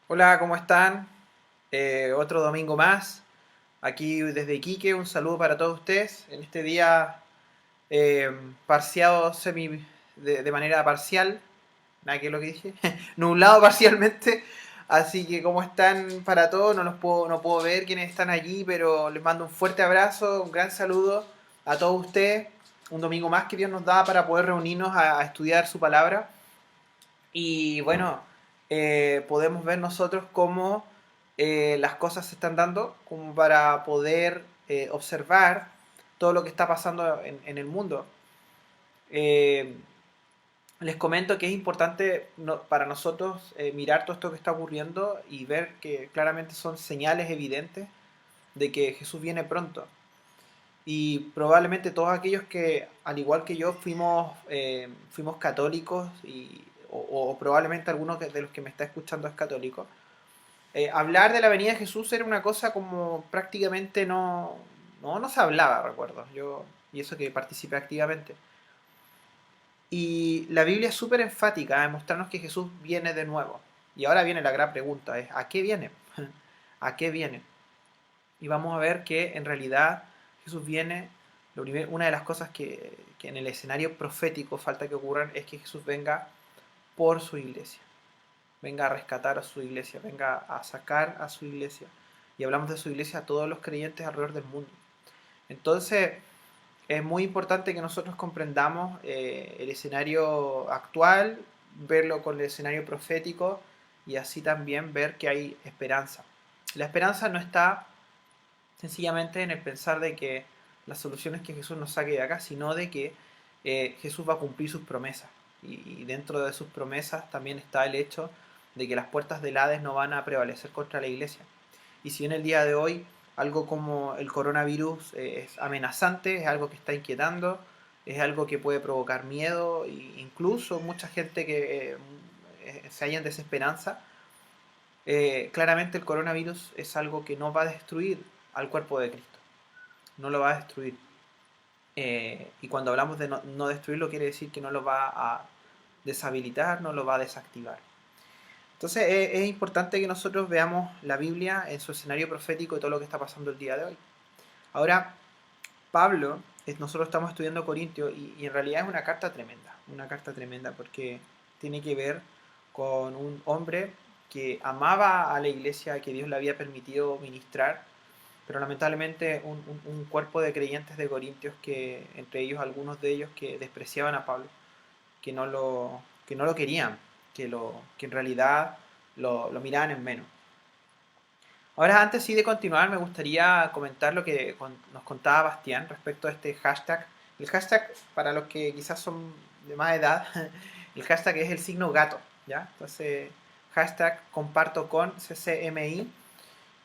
Hola, ¿cómo están? Otro domingo más. Aquí desde Iquique, un saludo para todos ustedes. En este día eh, parciado de manera parcial, nada que es lo que dije, nublado parcialmente. Así que ¿cómo están para todos? No puedo ver quiénes están allí, pero les mando un fuerte abrazo, un gran saludo a todos ustedes. Un domingo más que Dios nos da para poder reunirnos a estudiar su palabra. Y bueno, podemos ver nosotros cómo las cosas se están dando, como para poder observar todo lo que está pasando en el mundo. Eh, Les comento que es importante para nosotros mirar todo esto que está ocurriendo y ver que claramente son señales evidentes de que Jesús viene pronto. Y probablemente todos aquellos que, al igual que yo, fuimos católicos, o probablemente algunos de los que me está escuchando es católico, hablar de la venida de Jesús era una cosa como prácticamente no se hablaba, recuerdo. Y eso que participé activamente. Y la Biblia es súper enfática en mostrarnos que Jesús viene de nuevo. Y ahora viene la gran pregunta, es ¿a qué viene? ¿A qué viene? Y vamos a ver que en realidad Jesús viene, una de las cosas que en el escenario profético falta que ocurran es que Jesús venga por su iglesia, venga a rescatar a su iglesia, venga a sacar a su iglesia. Y hablamos de su iglesia a todos los creyentes alrededor del mundo. Entonces es muy importante que nosotros comprendamos el escenario actual, verlo con el escenario profético y así también ver que hay esperanza. La esperanza no está sencillamente en el pensar de que la solución es que Jesús nos saque de acá, sino de que Jesús va a cumplir sus promesas. Y dentro de sus promesas también está el hecho de que las puertas del Hades no van a prevalecer contra la iglesia. Y si en el día de hoy algo como el coronavirus es amenazante, es algo que está inquietando, es algo que puede provocar miedo e incluso mucha gente que se halla en desesperanza, claramente el coronavirus es algo que no va a destruir al cuerpo de Cristo, no lo va a destruir. Y cuando hablamos de no destruirlo, quiere decir que no lo va a deshabilitar, no lo va a desactivar. Entonces es importante que nosotros veamos la Biblia en su escenario profético y todo lo que está pasando el día de hoy. Ahora, Pablo, nosotros estamos estudiando Corintios y en realidad es una carta tremenda porque tiene que ver con un hombre que amaba a la iglesia que Dios le había permitido ministrar, pero lamentablemente un cuerpo de creyentes de Corintios que, entre ellos algunos de ellos que despreciaban a Pablo, que no lo querían, que en realidad lo miraban en menos. Ahora, antes sí de continuar, me gustaría comentar lo que nos contaba Bastián respecto a este hashtag. El hashtag, para los que quizás son de más edad, el hashtag es el signo gato, ¿ya? Entonces, hashtag comparto con CCMI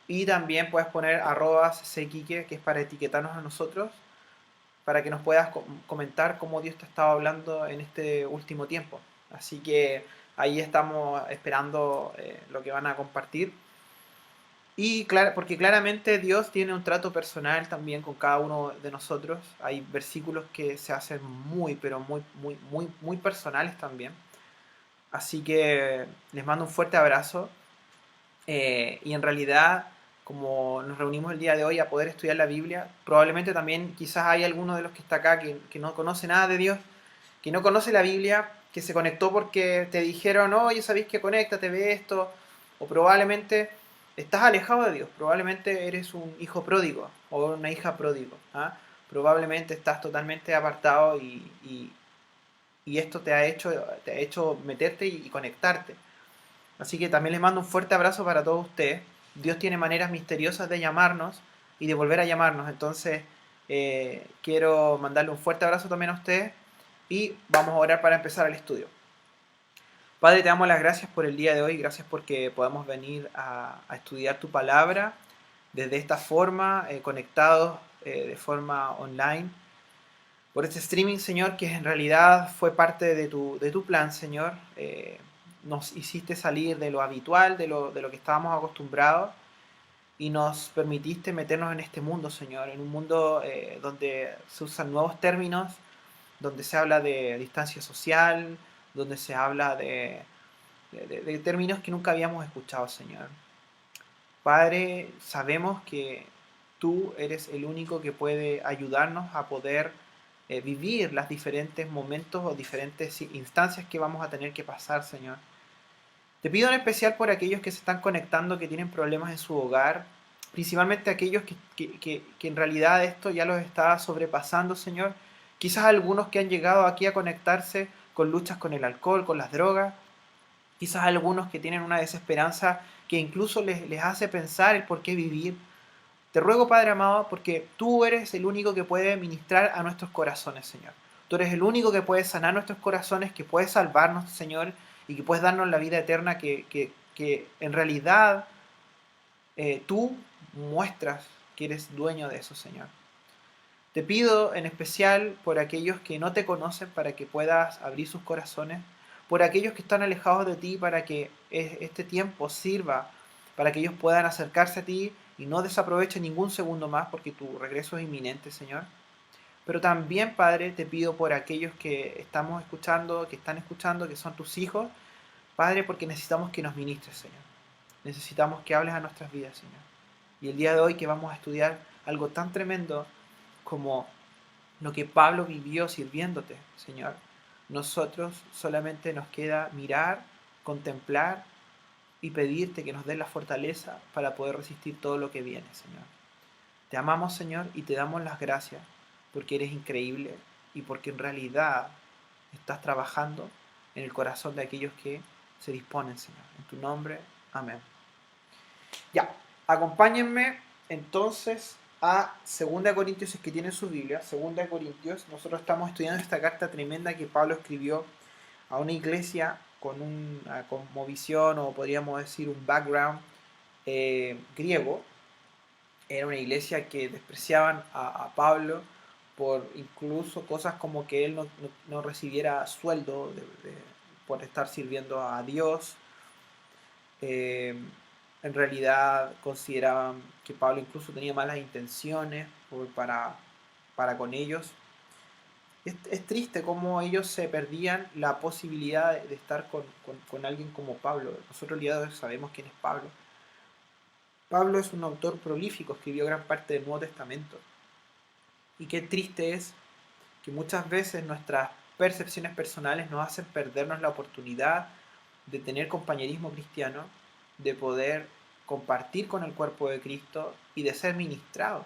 y también puedes poner arroba ccquique, que es para etiquetarnos a nosotros, para que nos puedas comentar cómo Dios te estaba hablando en este último tiempo. Así que ahí estamos esperando lo que van a compartir. Y porque claramente Dios tiene un trato personal también con cada uno de nosotros. Hay versículos que se hacen muy, pero muy personales también. Así que les mando un fuerte abrazo. Y en realidad, como nos reunimos el día de hoy a poder estudiar la Biblia, probablemente también quizás hay alguno de los que está acá que no conoce nada de Dios, que no conoce la Biblia, que se conectó porque te dijeron, oye, ¿sabéis que conéctate, ve esto? O probablemente estás alejado de Dios, probablemente eres un hijo pródigo o una hija pródigo. ¿Ah? Probablemente estás totalmente apartado y esto te ha hecho meterte y conectarte. Así que también les mando un fuerte abrazo para todos ustedes. Dios tiene maneras misteriosas de llamarnos y de volver a llamarnos. Entonces, quiero mandarle un fuerte abrazo también a ustedes y vamos a orar para empezar el estudio. Padre, te damos las gracias por el día de hoy. Gracias porque podamos venir a estudiar tu palabra desde esta forma, conectados de forma online. Por este streaming, Señor, que en realidad fue parte de tu plan, Señor. Nos hiciste salir de lo habitual, de lo que estábamos acostumbrados y nos permitiste meternos en este mundo, Señor, en un mundo donde se usan nuevos términos, donde se habla de distancia social, donde se habla de términos que nunca habíamos escuchado, Señor. Padre, sabemos que tú eres el único que puede ayudarnos a poder vivir los diferentes momentos o diferentes instancias que vamos a tener que pasar, Señor. Te pido en especial por aquellos que se están conectando, que tienen problemas en su hogar, principalmente aquellos que en realidad esto ya los está sobrepasando, Señor. Quizás algunos que han llegado aquí a conectarse con luchas con el alcohol, con las drogas. Quizás algunos que tienen una desesperanza que incluso les hace pensar el por qué vivir. Te ruego, Padre amado, porque tú eres el único que puede ministrar a nuestros corazones, Señor. Tú eres el único que puede sanar nuestros corazones, que puede salvarnos, Señor, y que puedes darnos la vida eterna que en realidad tú muestras que eres dueño de eso, Señor. Te pido en especial por aquellos que no te conocen para que puedas abrir sus corazones, por aquellos que están alejados de ti para que este tiempo sirva para que ellos puedan acercarse a ti y no desaprovechen ningún segundo más porque tu regreso es inminente, Señor. Pero también, Padre, te pido por aquellos que estamos escuchando, que están escuchando, que son tus hijos, Padre, porque necesitamos que nos ministres, Señor. Necesitamos que hables a nuestras vidas, Señor. Y el día de hoy que vamos a estudiar algo tan tremendo como lo que Pablo vivió sirviéndote, Señor. Nosotros solamente nos queda mirar, contemplar y pedirte que nos des la fortaleza para poder resistir todo lo que viene, Señor. Te amamos, Señor, y te damos las gracias porque eres increíble y porque en realidad estás trabajando en el corazón de aquellos que se disponen, Señor. En tu nombre, amén. Ya, acompáñenme entonces a 2 Corintios, si es que tienen su Biblia. 2 Corintios, nosotros estamos estudiando esta carta tremenda que Pablo escribió a una iglesia con una cosmovisión, o podríamos decir un background griego. Era una iglesia que despreciaban a Pablo por incluso cosas como que él no recibiera sueldo por estar sirviendo a Dios. Eh, en realidad consideraban que Pablo incluso tenía malas intenciones para con ellos. Es triste cómo ellos se perdían la posibilidad de estar con alguien como Pablo. Nosotros el día de hoy sabemos quién es Pablo. Pablo es un autor prolífico, escribió gran parte del Nuevo Testamento. Y qué triste es que muchas veces nuestras percepciones personales nos hacen perdernos la oportunidad de tener compañerismo cristiano, de poder compartir con el cuerpo de Cristo y de ser ministrado.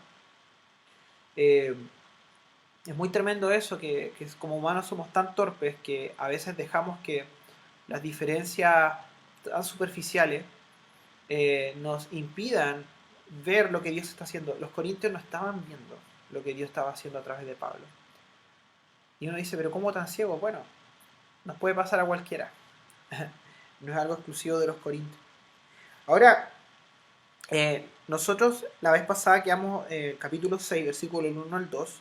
Es muy tremendo eso, que como humanos somos tan torpes que a veces dejamos que las diferencias tan superficiales nos impidan ver lo que Dios está haciendo. Los corintios no estaban viendo lo que Dios estaba haciendo a través de Pablo. Y uno dice, pero ¿cómo tan ciego? Bueno, nos puede pasar a cualquiera. No es algo exclusivo de los corintios. Ahora, nosotros la vez pasada quedamos capítulo 6, versículo 1 al 2,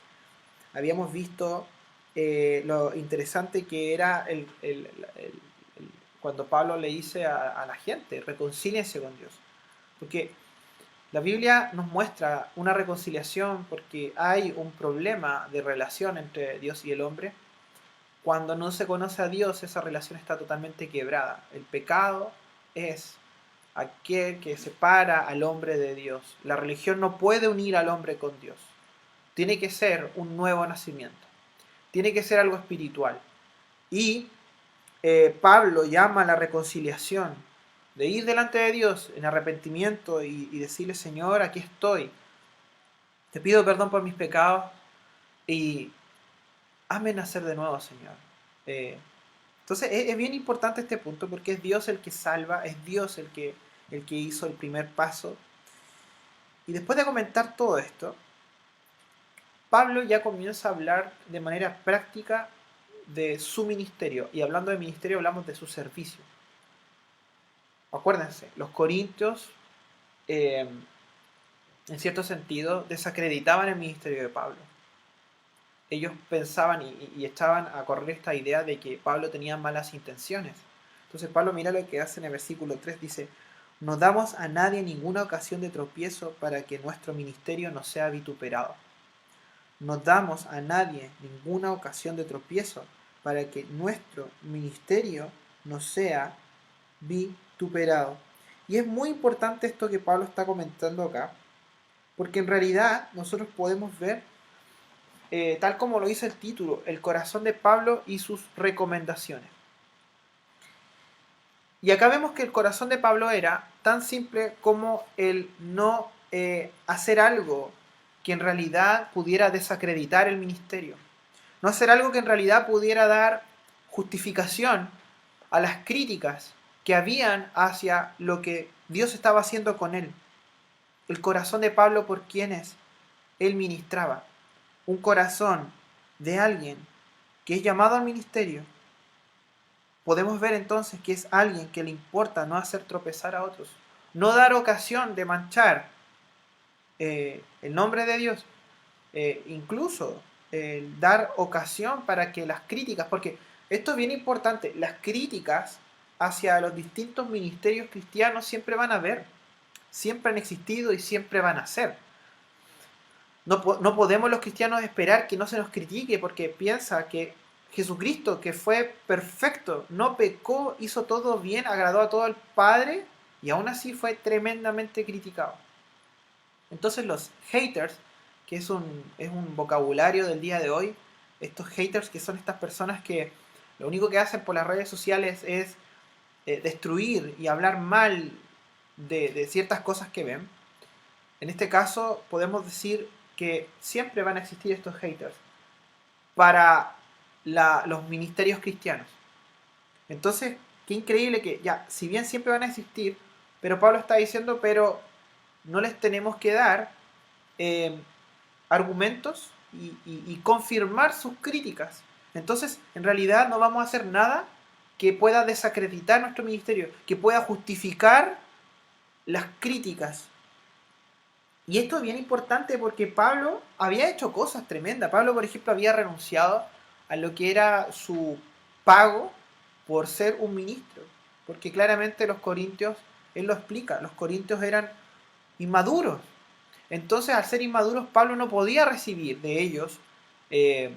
habíamos visto lo interesante que era cuando Pablo le dice a la gente, reconcíliense con Dios. Porque la Biblia nos muestra una reconciliación porque hay un problema de relación entre Dios y el hombre. Cuando no se conoce a Dios, esa relación está totalmente quebrada. El pecado es aquel que separa al hombre de Dios. La religión no puede unir al hombre con Dios. Tiene que ser un nuevo nacimiento. Tiene que ser algo espiritual. Y Pablo llama a la reconciliación, de ir delante de Dios en arrepentimiento y decirle, Señor, aquí estoy. Te pido perdón por mis pecados y hazme nacer de nuevo, Señor. Entonces es bien importante este punto porque es Dios el que salva, es Dios el que hizo el primer paso. Y después de comentar todo esto, Pablo ya comienza a hablar de manera práctica de su ministerio. Y hablando de ministerio hablamos de su servicio. Acuérdense, los corintios, en cierto sentido, desacreditaban el ministerio de Pablo. Ellos pensaban y echaban a correr esta idea de que Pablo tenía malas intenciones. Entonces Pablo, mira lo que hace en el versículo 3, dice, no damos a nadie ninguna ocasión de tropiezo para que nuestro ministerio no sea vituperado. No damos a nadie ninguna ocasión de tropiezo para que nuestro ministerio no sea vituperado. Y es muy importante esto que Pablo está comentando acá, porque en realidad nosotros podemos ver, tal como lo dice el título, el corazón de Pablo y sus recomendaciones. Y acá vemos que el corazón de Pablo era tan simple como el no hacer algo que en realidad pudiera desacreditar el ministerio. No hacer algo que en realidad pudiera dar justificación a las críticas que habían hacia lo que Dios estaba haciendo con él. El corazón de Pablo por quienes él ministraba. Un corazón de alguien que es llamado al ministerio. Podemos ver entonces que es alguien que le importa no hacer tropezar a otros, no dar ocasión de manchar el nombre de Dios, incluso dar ocasión para que las críticas, porque esto es bien importante, las críticas hacia los distintos ministerios cristianos siempre van a haber, siempre han existido y siempre van a ser. No podemos los cristianos esperar que no se nos critique porque piensa que Jesucristo, que fue perfecto, no pecó, hizo todo bien, agradó a todo el Padre y aún así fue tremendamente criticado. Entonces los haters, que es un vocabulario del día de hoy, estos haters que son estas personas que lo único que hacen por las redes sociales es destruir y hablar mal de ciertas cosas que ven. En este caso podemos decir que siempre van a existir estos haters para los ministerios cristianos. Entonces, qué increíble que ya, si bien siempre van a existir, pero Pablo está diciendo, pero no les tenemos que dar eh, argumentos y confirmar sus críticas. Entonces, en realidad no vamos a hacer nada que pueda desacreditar nuestro ministerio, que pueda justificar las críticas. Y esto es bien importante porque Pablo había hecho cosas tremendas. Pablo, por ejemplo, había renunciado a lo que era su pago por ser un ministro. Porque claramente los corintios, él lo explica, los corintios eran inmaduros. Entonces, al ser inmaduros, Pablo no podía recibir de ellos eh,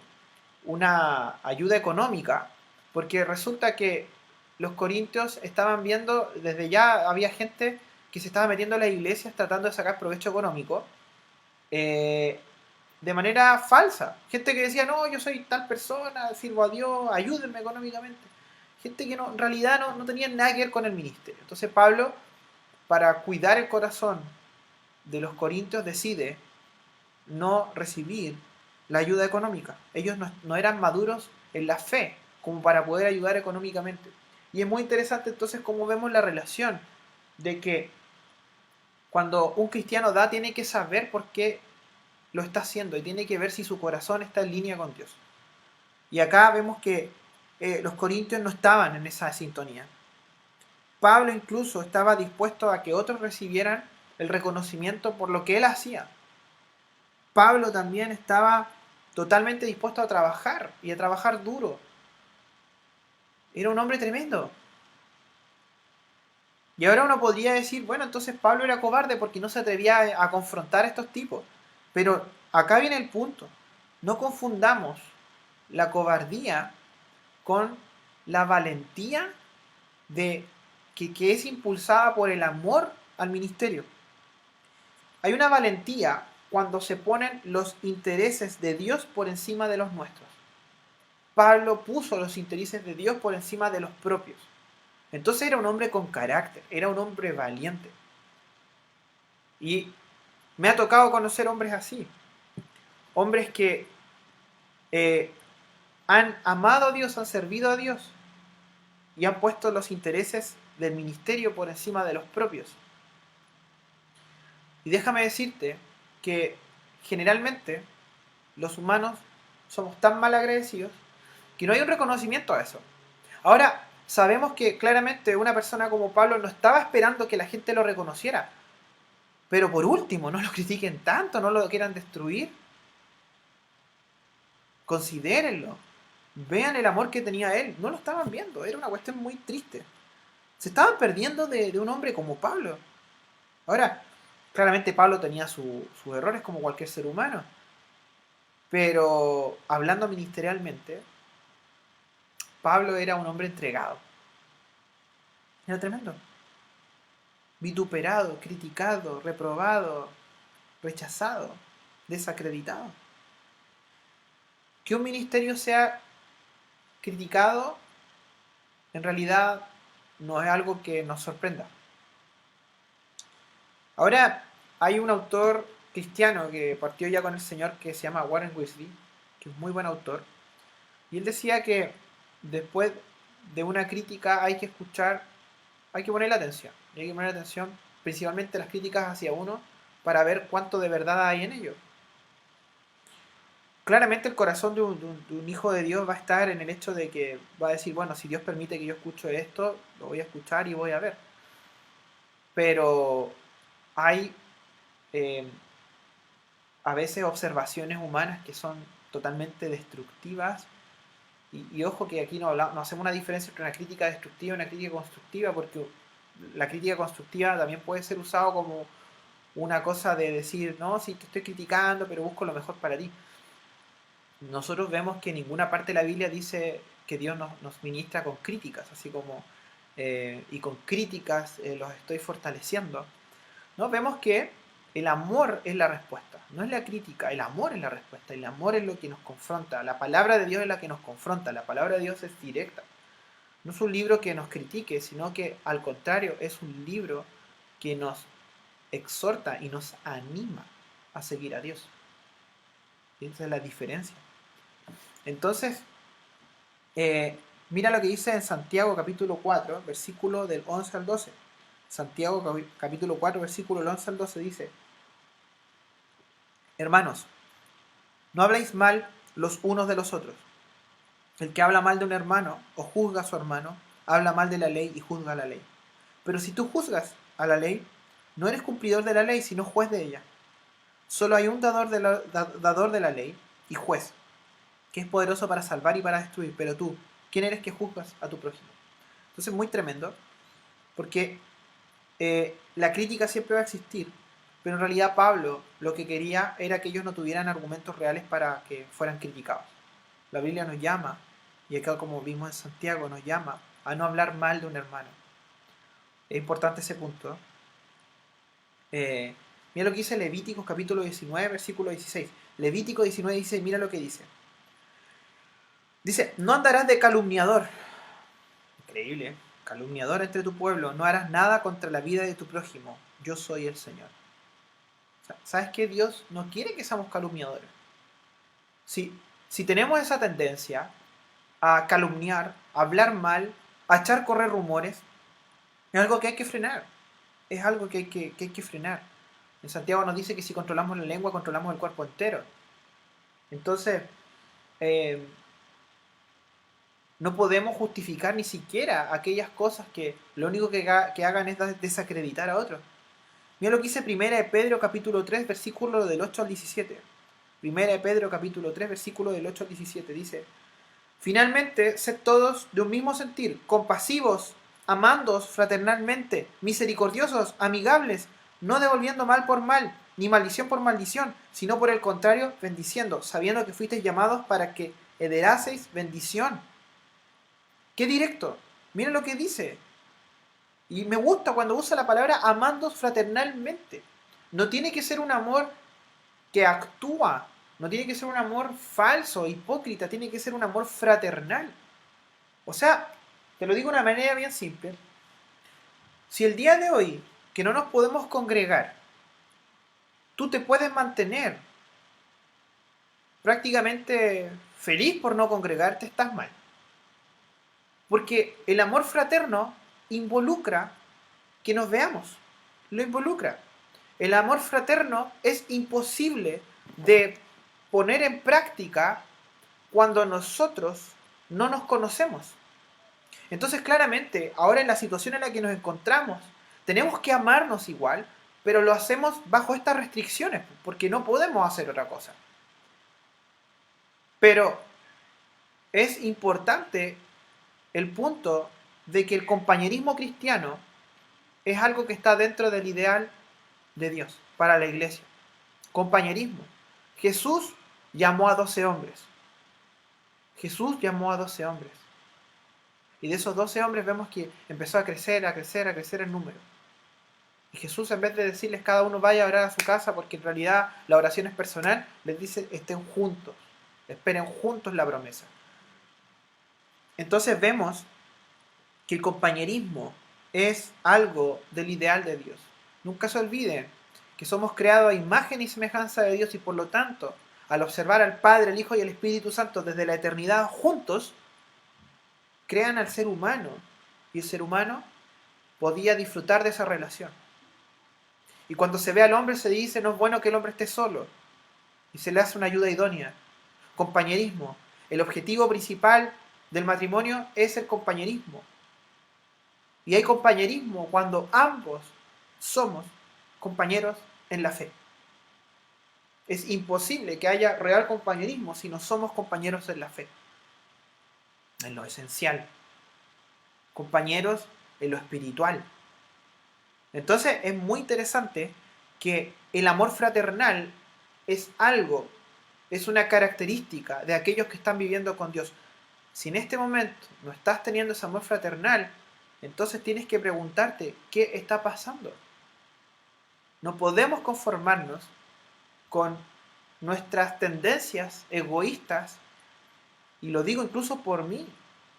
una ayuda económica, porque resulta que los corintios estaban viendo, desde ya había gente que se estaba metiendo a las iglesias tratando de sacar provecho económico eh, de manera falsa. Gente que decía, no, yo soy tal persona, sirvo a Dios, ayúdenme económicamente. Gente que no, en realidad no tenía nada que ver con el ministerio. Entonces Pablo, para cuidar el corazón de los corintios, decide no recibir la ayuda económica. Ellos no eran maduros en la fe como para poder ayudar económicamente. Y es muy interesante entonces cómo vemos la relación de que cuando un cristiano da, tiene que saber por qué lo está haciendo y tiene que ver si su corazón está en línea con Dios. Y acá vemos que los corintios no estaban en esa sintonía. Pablo incluso estaba dispuesto a que otros recibieran el reconocimiento por lo que él hacía. Pablo también estaba totalmente dispuesto a trabajar y a trabajar duro. Era un hombre tremendo. Y ahora uno podría decir, bueno, entonces Pablo era cobarde porque no se atrevía a confrontar a estos tipos. Pero acá viene el punto. No confundamos la cobardía con la valentía que es impulsada por el amor al ministerio. Hay una valentía cuando se ponen los intereses de Dios por encima de los nuestros. Pablo puso los intereses de Dios por encima de los propios. Entonces era un hombre con carácter, era un hombre valiente. Y me ha tocado conocer hombres así. Hombres que eh, han amado a Dios, han servido a Dios y han puesto los intereses del ministerio por encima de los propios. Y déjame decirte que generalmente los humanos somos tan mal agradecidos que no hay un reconocimiento a eso. Ahora, sabemos que claramente una persona como Pablo no estaba esperando que la gente lo reconociera. Pero por último, no lo critiquen tanto, no lo quieran destruir. Considérenlo. Vean el amor que tenía él. No lo estaban viendo, era una cuestión muy triste. Se estaban perdiendo de un hombre como Pablo. Ahora, claramente Pablo tenía sus errores como cualquier ser humano. Pero hablando ministerialmente, Pablo era un hombre entregado. Era tremendo. Vituperado, criticado, reprobado, rechazado, desacreditado. Que un ministerio sea criticado en realidad no es algo que nos sorprenda. Ahora hay un autor cristiano que partió ya con el Señor que se llama Warren Wiersbe, que es muy buen autor, y él decía que después de una crítica hay que escuchar, hay que ponerle atención, y hay que poner atención principalmente las críticas hacia uno para ver cuánto de verdad hay en ello. Claramente el corazón de un hijo de Dios va a estar en el hecho de que va a decir, bueno, si Dios permite que yo escuche esto, lo voy a escuchar y voy a ver. Pero hay eh, a veces observaciones humanas que son totalmente destructivas. Y ojo que aquí no hacemos una diferencia entre una crítica destructiva y una crítica constructiva, porque la crítica constructiva también puede ser usado como una cosa de decir, no, sí, te estoy criticando, pero busco lo mejor para ti. Nosotros vemos que ninguna parte de la Biblia dice que Dios nos ministra con críticas, así como, y con críticas los estoy fortaleciendo. ¿No? Vemos que el amor es la respuesta, no es la crítica, el amor es la respuesta, el amor es lo que nos confronta, la palabra de Dios es la que nos confronta, la palabra de Dios es directa. No es un libro que nos critique, sino que al contrario es un libro que nos exhorta y nos anima a seguir a Dios. Y esa es la diferencia. Entonces, mira lo que dice en Santiago capítulo 4, versículo del 11 al 12. Santiago capítulo 4, versículo del 11 al 12 dice: Hermanos, no habléis mal los unos de los otros. El que habla mal de un hermano o juzga a su hermano, habla mal de la ley y juzga a la ley. Pero si tú juzgas a la ley, no eres cumplidor de la ley, sino juez de ella. Solo hay un dador de la ley y juez, que es poderoso para salvar y para destruir. Pero tú, ¿quién eres que juzgas a tu prójimo? Entonces, muy tremendo, porque la crítica siempre va a existir, pero en realidad Pablo lo que quería era que ellos no tuvieran argumentos reales para que fueran criticados. La Biblia nos llama, y acá como vimos en Santiago, nos llama a no hablar mal de un hermano. Es importante ese punto. Mira lo que dice Levíticos capítulo 19, versículo 16. Levítico 19 dice, mira lo que dice. Dice, no andarás de calumniador. Increíble, ¿eh? Calumniador entre tu pueblo. No harás nada contra la vida de tu prójimo. Yo soy el Señor. O sea, ¿sabes qué? Dios no quiere que seamos calumniadores. Si tenemos esa tendencia a calumniar, a hablar mal, a echar correr rumores, es algo que hay que frenar. Es algo que hay que frenar. En Santiago nos dice que si controlamos la lengua, controlamos el cuerpo entero. Entonces, eh, no podemos justificar ni siquiera aquellas cosas que lo único que hagan es desacreditar a otros. Mira lo que dice Primera de Pedro capítulo 3, versículo del 8 al 17. Primera de Pedro capítulo 3, versículo del 8 al 17 dice: Finalmente, sed todos de un mismo sentir, compasivos, amándoos fraternalmente, misericordiosos, amigables, no devolviendo mal por mal, ni maldición por maldición, sino por el contrario, bendiciendo, sabiendo que fuisteis llamados para que herederáseis bendición. ¡Qué directo! Miren lo que dice. Y me gusta cuando usa la palabra amándoos fraternalmente. No tiene que ser un amor que actúa, no tiene que ser un amor falso, hipócrita, tiene que ser un amor fraternal. O sea, te lo digo de una manera bien simple. Si el día de hoy, que no nos podemos congregar, tú te puedes mantener prácticamente feliz por no congregarte, estás mal. Porque el amor fraterno involucra que nos veamos, lo involucra. El amor fraterno es imposible de poner en práctica cuando nosotros no nos conocemos. Entonces, claramente, ahora en la situación en la que nos encontramos, tenemos que amarnos igual, pero lo hacemos bajo estas restricciones, porque no podemos hacer otra cosa. Pero es importante el punto de que el compañerismo cristiano es algo que está dentro del ideal de Dios para la iglesia. Compañerismo. Jesús llamó a 12 hombres. Jesús llamó a 12 hombres. Y de esos 12 hombres vemos que empezó a crecer, a crecer, a crecer el número. Y Jesús, en vez de decirles cada uno vaya a orar a su casa, porque en realidad la oración es personal, les dice estén juntos, esperen juntos la promesa. Entonces vemos que el compañerismo es algo del ideal de Dios. Nunca se olviden que somos creados a imagen y semejanza de Dios y por lo tanto, al observar al Padre, el Hijo y el Espíritu Santo desde la eternidad juntos, crean al ser humano y el ser humano podía disfrutar de esa relación. Y cuando se ve al hombre se dice no es bueno que el hombre esté solo y se le hace una ayuda idónea. Compañerismo. El objetivo principal del matrimonio es el compañerismo. Y hay compañerismo cuando ambos somos compañeros en la fe. Es imposible que haya real compañerismo si no somos compañeros en la fe. En lo esencial. Compañeros en lo espiritual. Entonces es muy interesante que el amor fraternal es algo, es una característica de aquellos que están viviendo con Dios. Si en este momento no estás teniendo ese amor fraternal, entonces tienes que preguntarte qué está pasando. No podemos conformarnos con nuestras tendencias egoístas, y lo digo incluso por mí.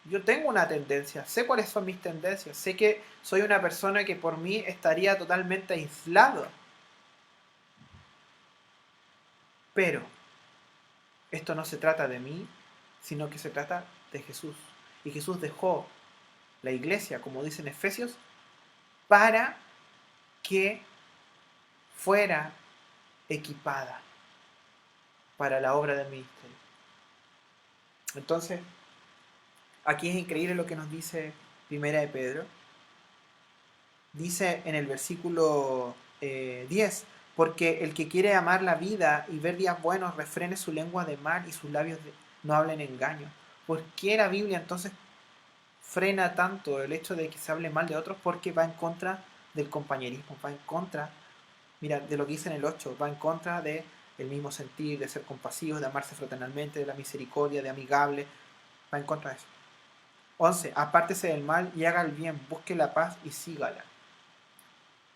Yo tengo una tendencia, sé cuáles son mis tendencias, sé que soy una persona que por mí estaría totalmente aislado. Pero esto no se trata de mí, sino que se trata de Jesús. Y Jesús dejó la iglesia, como dice en Efesios, para que fuera equipada para la obra del ministerio. Entonces, aquí es increíble lo que nos dice Primera de Pedro. Dice en el versículo 10, porque el que quiere amar la vida y ver días buenos, refrene su lengua de mal y sus labios no hablen engaño. ¿Por qué la Biblia entonces frena tanto el hecho de que se hable mal de otros? Porque va en contra del compañerismo, va en contra, mira, de lo que dice en el 8, va en contra de el mismo sentir, de ser compasivos, de amarse fraternalmente, de la misericordia, de amigable, va en contra de eso. 11. Apártese del mal y haga el bien, busque la paz y sígala.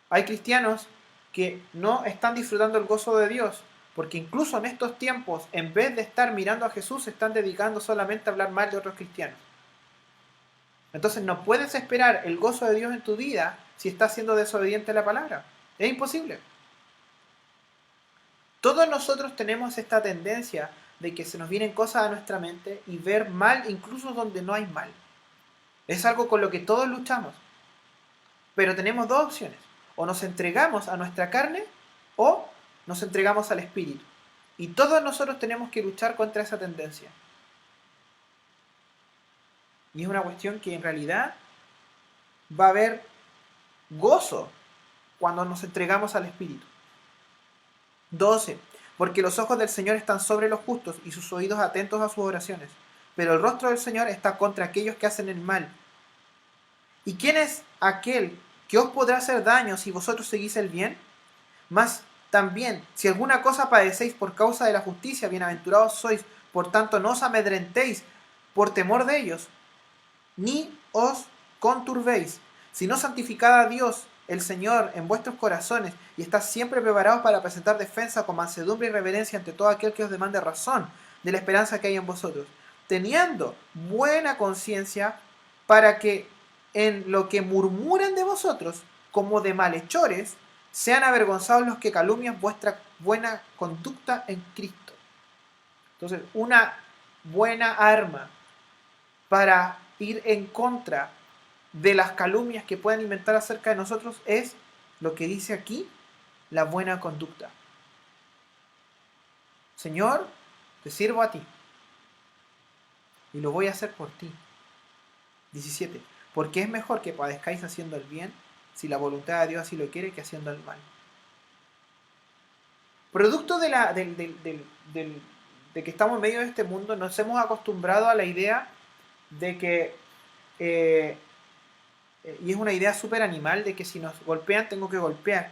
Hay cristianos que no están disfrutando el gozo de Dios, porque incluso en estos tiempos, en vez de estar mirando a Jesús, se están dedicando solamente a hablar mal de otros cristianos. Entonces no puedes esperar el gozo de Dios en tu vida si estás siendo desobediente a la palabra. Es imposible. Todos nosotros tenemos esta tendencia de que se nos vienen cosas a nuestra mente y ver mal incluso donde no hay mal. Es algo con lo que todos luchamos. Pero tenemos dos opciones. O nos entregamos a nuestra carne o nos entregamos al Espíritu. Y todos nosotros tenemos que luchar contra esa tendencia. Y es una cuestión que en realidad va a haber gozo cuando nos entregamos al Espíritu. 12. Porque los ojos del Señor están sobre los justos y sus oídos atentos a sus oraciones. Pero el rostro del Señor está contra aquellos que hacen el mal. ¿Y quién es aquel que os podrá hacer daño si vosotros seguís el bien? Mas también, si alguna cosa padecéis por causa de la justicia, bienaventurados sois. Por tanto, no os amedrentéis por temor de ellos, ni os conturbéis, sino santificad a Dios, el Señor, en vuestros corazones, y estad siempre preparados para presentar defensa con mansedumbre y reverencia ante todo aquel que os demande razón de la esperanza que hay en vosotros, teniendo buena conciencia, para que en lo que murmuran de vosotros, como de malhechores, sean avergonzados los que calumnian vuestra buena conducta en Cristo. Entonces, una buena arma para ir en contra de las calumnias que puedan inventar acerca de nosotros es lo que dice aquí, la buena conducta. Señor, te sirvo a ti y lo voy a hacer por ti. 17. Porque es mejor que padezcáis haciendo el bien, si la voluntad de Dios así lo quiere, que haciendo el mal. Producto de que estamos en medio de este mundo, nos hemos acostumbrado a la idea de que, y es una idea súper animal, de que si nos golpean tengo que golpear.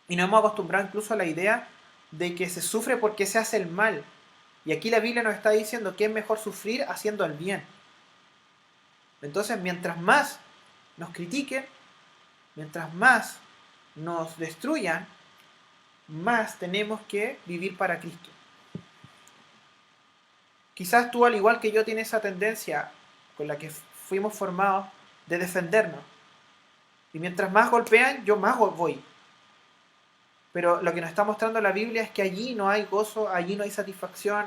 Y nos hemos acostumbrado incluso a la idea de que se sufre porque se hace el mal. Y aquí la Biblia nos está diciendo que es mejor sufrir haciendo el bien. Entonces, mientras más nos critiquen, mientras más nos destruyan, más tenemos que vivir para Cristo. Quizás tú, al igual que yo, tienes esa tendencia con la que fuimos formados de defendernos. Y mientras más golpean, yo más voy. Pero lo que nos está mostrando la Biblia es que allí no hay gozo, allí no hay satisfacción,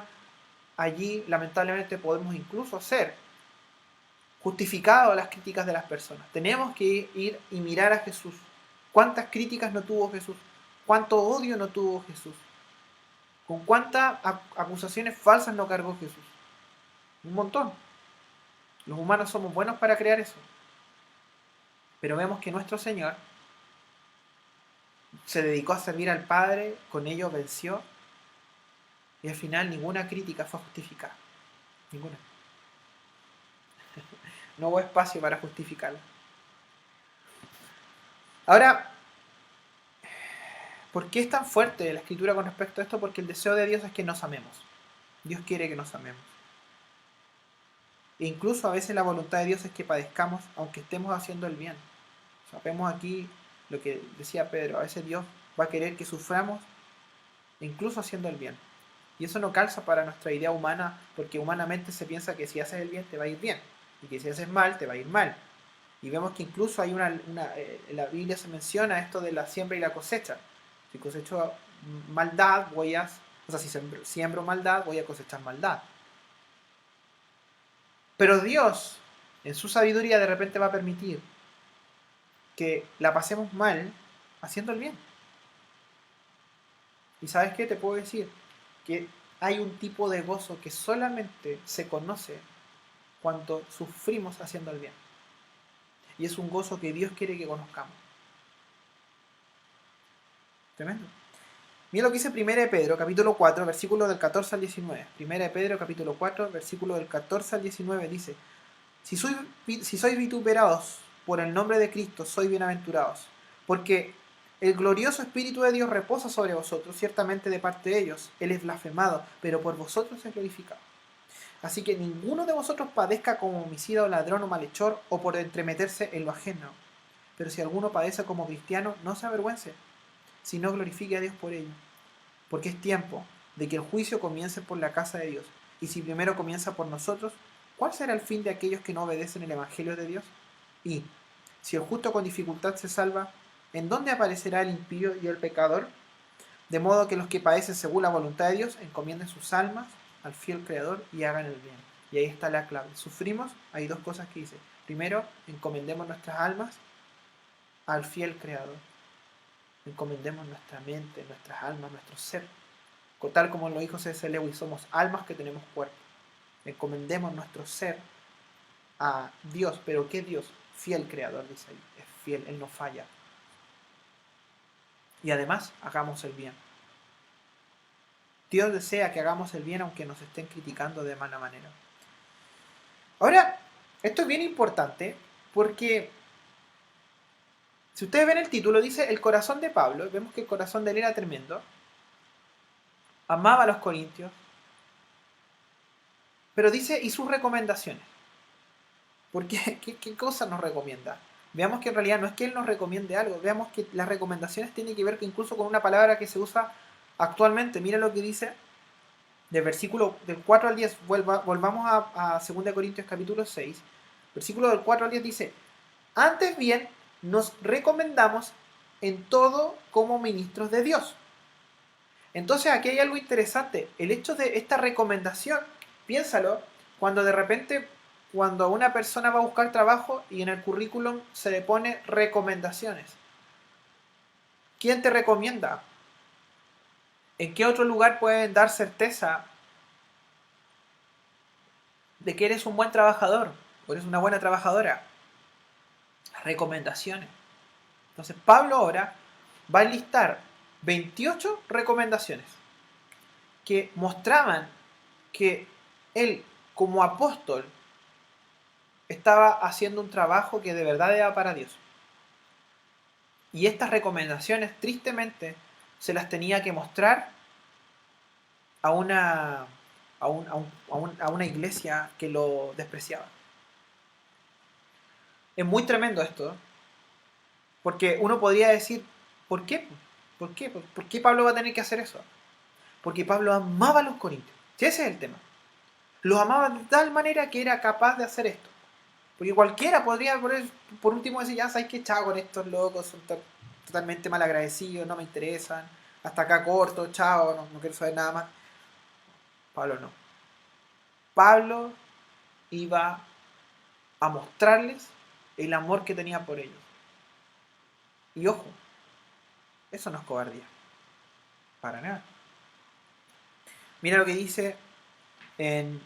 allí lamentablemente podemos incluso ser justificados a las críticas de las personas. Tenemos que ir y mirar a Jesús. ¿Cuántas críticas no tuvo Jesús? ¿Cuánto odio no tuvo Jesús? ¿Con cuántas acusaciones falsas no cargó Jesús? Un montón. Los humanos somos buenos para crear eso. Pero vemos que nuestro Señor se dedicó a servir al Padre, con ello venció, y al final ninguna crítica fue justificada. Ninguna. No hubo espacio para justificarla. Ahora, ¿por qué es tan fuerte la Escritura con respecto a esto? Porque el deseo de Dios es que nos amemos. Dios quiere que nos amemos. E incluso a veces la voluntad de Dios es que padezcamos aunque estemos haciendo el bien. Sabemos aquí lo que decía Pedro, a veces Dios va a querer que suframos incluso haciendo el bien. Y eso no calza para nuestra idea humana, porque humanamente se piensa que si haces el bien te va a ir bien, y que si haces mal te va a ir mal. Y vemos que incluso hay en la Biblia se menciona esto de la siembra y la cosecha. Si cosecho maldad, si siembro maldad, voy a cosechar maldad. Pero Dios, en su sabiduría, de repente va a permitir que la pasemos mal haciendo el bien. ¿Y sabes qué? Te puedo decir que hay un tipo de gozo que solamente se conoce cuando sufrimos haciendo el bien. Y es un gozo que Dios quiere que conozcamos. Tremendo. Mira lo que dice 1 de Pedro, capítulo 4, versículo del 14 al 19. 1 de Pedro, capítulo 4, versículo del 14 al 19 dice: Si sois vituperados por el nombre de Cristo, sois bienaventurados, porque el glorioso Espíritu de Dios reposa sobre vosotros, ciertamente de parte de ellos. Él es blasfemado, pero por vosotros es glorificado. Así que ninguno de vosotros padezca como homicida o ladrón o malhechor, o por entremeterse en lo ajeno. Pero si alguno padece como cristiano, no se avergüence, sino glorifique a Dios por ello. Porque es tiempo de que el juicio comience por la casa de Dios. Y si primero comienza por nosotros, ¿cuál será el fin de aquellos que no obedecen el Evangelio de Dios? Y, si el justo con dificultad se salva, ¿en dónde aparecerá el impío y el pecador? De modo que los que padecen según la voluntad de Dios encomienden sus almas al fiel Creador y hagan el bien. Y ahí está la clave. Sufrimos, hay dos cosas que dice. Primero, encomendemos nuestras almas al fiel Creador. Encomendemos nuestra mente, nuestras almas, nuestro ser. Tal como lo dijo C.S. Lewis, somos almas que tenemos cuerpo. Encomendemos nuestro ser a Dios. ¿Pero qué Dios? Fiel Creador, dice ahí. Es fiel, Él no falla. Y además, hagamos el bien. Dios desea que hagamos el bien aunque nos estén criticando de mala manera. Ahora, esto es bien importante porque si ustedes ven el título, dice el corazón de Pablo. Vemos que el corazón de él era tremendo. Amaba a los corintios. Pero dice, y sus recomendaciones. ¿Por qué? ¿Qué cosa nos recomienda? Veamos que en realidad no es que él nos recomiende algo. Veamos que las recomendaciones tienen que ver incluso con una palabra que se usa actualmente. Mira lo que dice del versículo del 4 al 10. Volvamos a 2 Corintios capítulo 6. Versículo del 4 al 10 dice: Antes bien, nos recomendamos en todo como ministros de Dios. Entonces aquí hay algo interesante. El hecho de esta recomendación, piénsalo, cuando de repente, cuando una persona va a buscar trabajo y en el currículum se le pone recomendaciones. ¿Quién te recomienda? ¿En qué otro lugar pueden dar certeza de que eres un buen trabajador o eres una buena trabajadora? Recomendaciones. Entonces Pablo ahora va a enlistar 28 recomendaciones que mostraban que él, como apóstol, estaba haciendo un trabajo que de verdad era para Dios. Y estas recomendaciones, tristemente, se las tenía que mostrar a una iglesia que lo despreciaba. Es muy tremendo esto, porque uno podría decir, ¿por qué? ¿Por qué? ¿Por qué Pablo va a tener que hacer eso? Porque Pablo amaba a los corintios. Si ese es el tema. Los amaba de tal manera que era capaz de hacer esto. Porque cualquiera podría, por último, decir, ya sabes que chao con estos locos, son totalmente mal agradecidos, no me interesan, hasta acá corto, chao, no quiero saber nada más. Pablo no. Pablo iba a mostrarles el amor que tenía por ellos. Y ojo, eso no es cobardía, para nada. Mira lo que dice en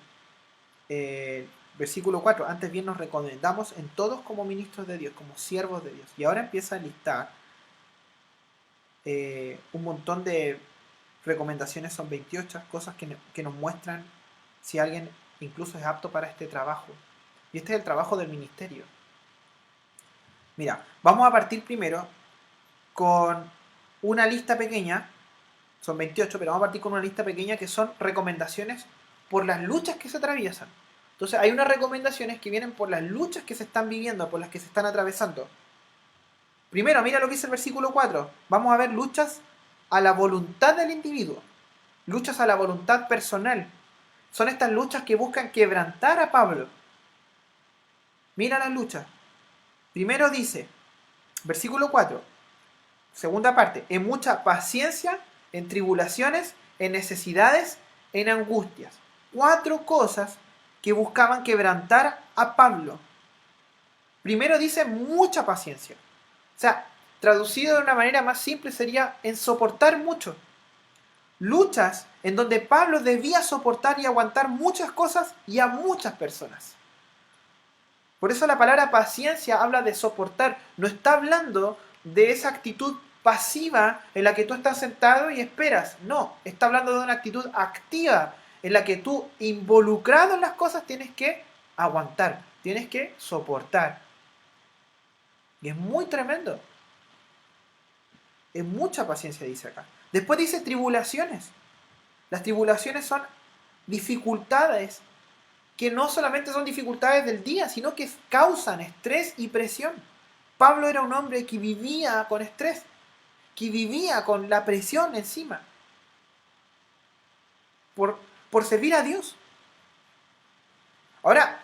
versículo 4. Antes bien nos recomendamos en todos como ministros de Dios, como siervos de Dios. Y ahora empieza a listar un montón de recomendaciones, son 28 cosas que nos muestran si alguien incluso es apto para este trabajo. Y este es el trabajo del ministerio. Mira, vamos a partir primero con una lista pequeña, son 28, pero vamos a partir con una lista pequeña que son recomendaciones por las luchas que se atraviesan. Entonces hay unas recomendaciones que vienen por las luchas que se están viviendo, por las que se están atravesando. Primero, mira lo que dice el versículo 4. Vamos a ver luchas a la voluntad del individuo, luchas a la voluntad personal. Son estas luchas que buscan quebrantar a Pablo. Mira las luchas. Primero dice, versículo 4, segunda parte, en mucha paciencia, en tribulaciones, en necesidades, en angustias. 4 cosas que buscaban quebrantar a Pablo. Primero dice mucha paciencia. O sea, traducido de una manera más simple sería en soportar mucho. Luchas en donde Pablo debía soportar y aguantar muchas cosas y a muchas personas. Por eso la palabra paciencia habla de soportar. No está hablando de esa actitud pasiva en la que tú estás sentado y esperas. No, está hablando de una actitud activa en la que tú, involucrado en las cosas, tienes que aguantar, tienes que soportar. Y es muy tremendo. Es mucha paciencia, dice acá. Después dice tribulaciones. Las tribulaciones son dificultades que no solamente son dificultades del día, sino que causan estrés y presión. Pablo era un hombre que vivía con estrés, que vivía con la presión encima, por, por servir a Dios. Ahora,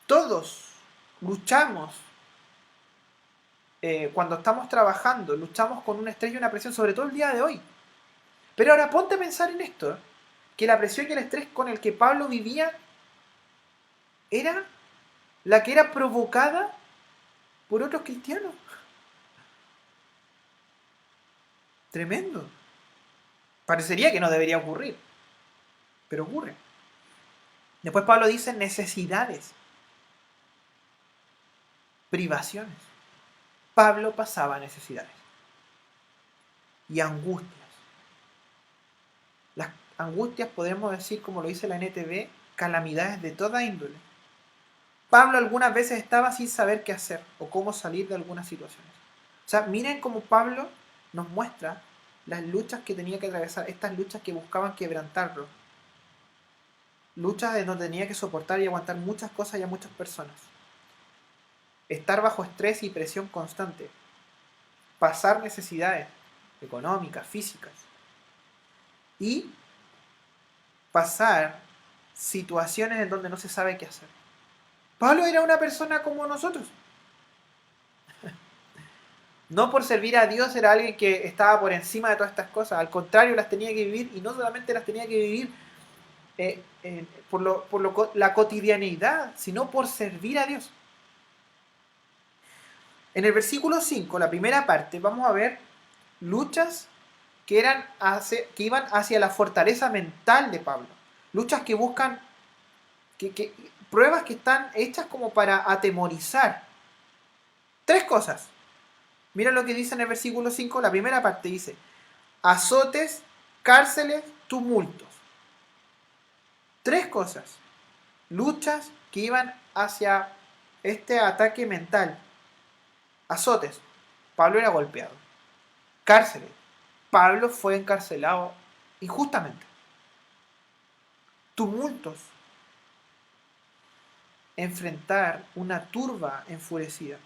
todos luchamos, cuando estamos trabajando, luchamos con un estrés y una presión, sobre todo el día de hoy. Pero ahora ponte a pensar en esto, que la presión y el estrés con el que Pablo vivía era la que era provocada por otros cristianos. Tremendo. Parecería que no debería ocurrir, pero ocurre. Después Pablo dice necesidades, privaciones. Pablo pasaba necesidades y angustias. Las angustias, podemos decir, como lo dice la NTV, calamidades de toda índole. Pablo algunas veces estaba sin saber qué hacer o cómo salir de algunas situaciones. O sea, miren cómo Pablo nos muestra las luchas que tenía que atravesar, estas luchas que buscaban quebrantarlo. Luchas en donde tenía que soportar y aguantar muchas cosas y a muchas personas. Estar bajo estrés y presión constante. Pasar necesidades económicas, físicas. Y pasar situaciones en donde no se sabe qué hacer. Pablo era una persona como nosotros. No por servir a Dios era alguien que estaba por encima de todas estas cosas. Al contrario, las tenía que vivir y no solamente las tenía que vivir por la cotidianeidad, sino por servir a Dios. En el versículo 5, la primera parte, vamos a ver luchas que iban hacia la fortaleza mental de Pablo. Luchas que buscan, pruebas que están hechas como para atemorizar. 3 cosas. Mira lo que dice en el versículo 5, la primera parte dice, azotes, cárceles, tumultos. 3 cosas. Luchas que iban hacia este ataque mental. Azotes. Pablo era golpeado. Cárceles. Pablo fue encarcelado injustamente. Tumultos. enfrentar una turba enfurecida.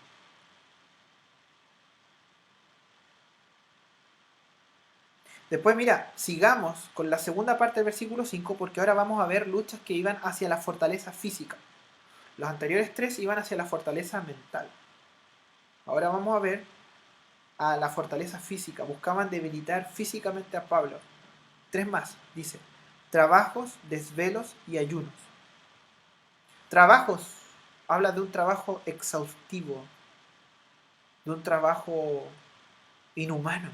Después, mira, sigamos con la segunda parte del versículo 5, porque ahora vamos a ver luchas que iban hacia la fortaleza física. Los anteriores tres iban hacia la fortaleza mental. Ahora vamos a ver a la fortaleza física. Buscaban debilitar físicamente a Pablo. Tres más, dice: trabajos, desvelos y ayunos. Trabajos, habla de un trabajo exhaustivo, de un trabajo inhumano.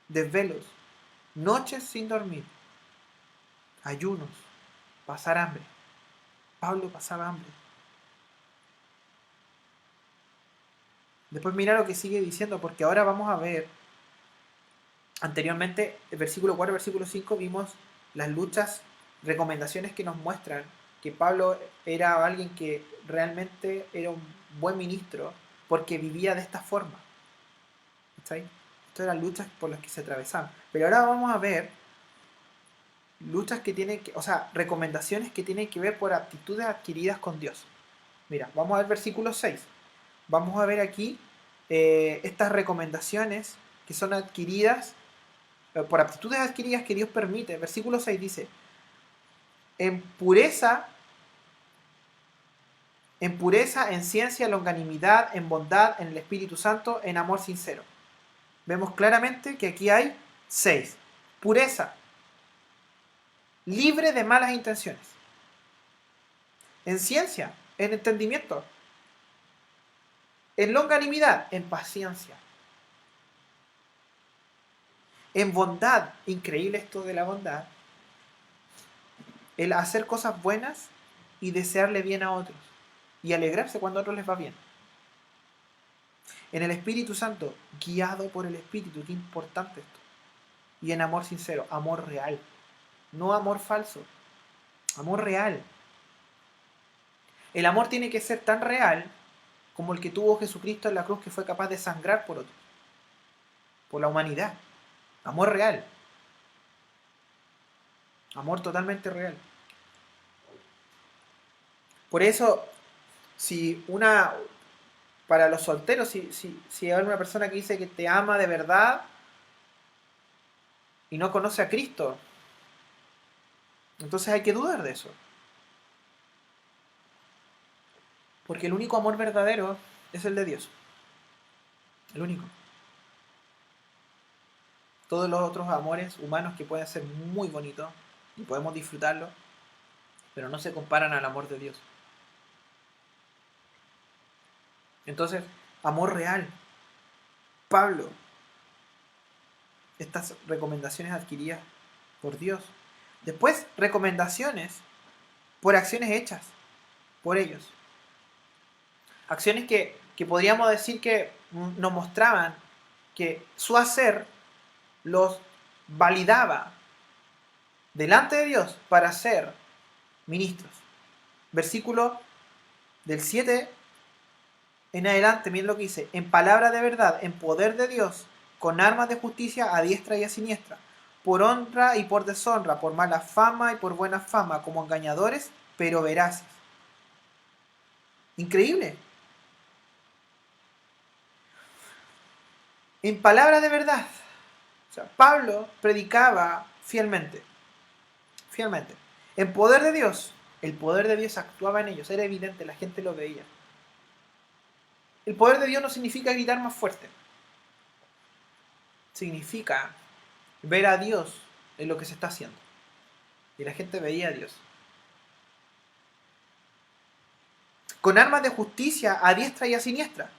Desvelos, noches sin dormir, ayunos, pasar hambre. Pablo pasaba hambre. Después mira lo que sigue diciendo, porque ahora vamos a ver, anteriormente, el versículo 4, versículo 5, vimos las luchas, recomendaciones que nos muestran que Pablo era alguien que realmente era un buen ministro porque vivía de esta forma. ¿Está ahí? Estas eran luchas por las que se atravesaban. Pero ahora vamos a ver luchas que tienen que, o sea, recomendaciones que tienen que ver por aptitudes adquiridas con Dios. Mira, vamos a ver versículo 6. Vamos a ver aquí estas recomendaciones que son adquiridas, por aptitudes adquiridas que Dios permite. Versículo 6 dice: en pureza, en ciencia, longanimidad, en bondad, en el Espíritu Santo, en amor sincero. Vemos claramente que aquí hay 6. Pureza, libre de malas intenciones. En ciencia, en entendimiento. En longanimidad, en paciencia. En bondad, increíble esto de la bondad, el hacer cosas buenas y desearle bien a otros. Y alegrarse cuando a otros les va bien. En el Espíritu Santo, guiado por el Espíritu, qué importante esto. Y en amor sincero, amor real. No amor falso, amor real. El amor tiene que ser tan real como el que tuvo Jesucristo en la cruz, que fue capaz de sangrar por otros, por la humanidad. Amor real. Amor totalmente real. Por eso, si una, para los solteros, si hay una persona que dice que te ama de verdad y no conoce a Cristo, entonces hay que dudar de eso. Porque el único amor verdadero es el de Dios. El único. Todos los otros amores humanos que pueden ser muy bonitos y podemos disfrutarlo, pero no se comparan al amor de Dios. Entonces, amor real. Pablo, estas recomendaciones adquiridas por Dios. Después, recomendaciones por acciones hechas por ellos. Acciones que podríamos decir que nos mostraban que su hacer los validaba delante de Dios para ser ministros. Versículo del 7 en adelante, miren lo que dice: en palabra de verdad, en poder de Dios, con armas de justicia a diestra y a siniestra, por honra y por deshonra, por mala fama y por buena fama, como engañadores, pero veraces. Increíble. En palabra de verdad. O sea, Pablo predicaba fielmente. Fielmente. En poder de Dios. El poder de Dios actuaba en ellos. Era evidente, la gente lo veía. El poder de Dios no significa gritar más fuerte. Significa ver a Dios en lo que se está haciendo. Y la gente veía a Dios. Con armas de justicia a diestra y a siniestra.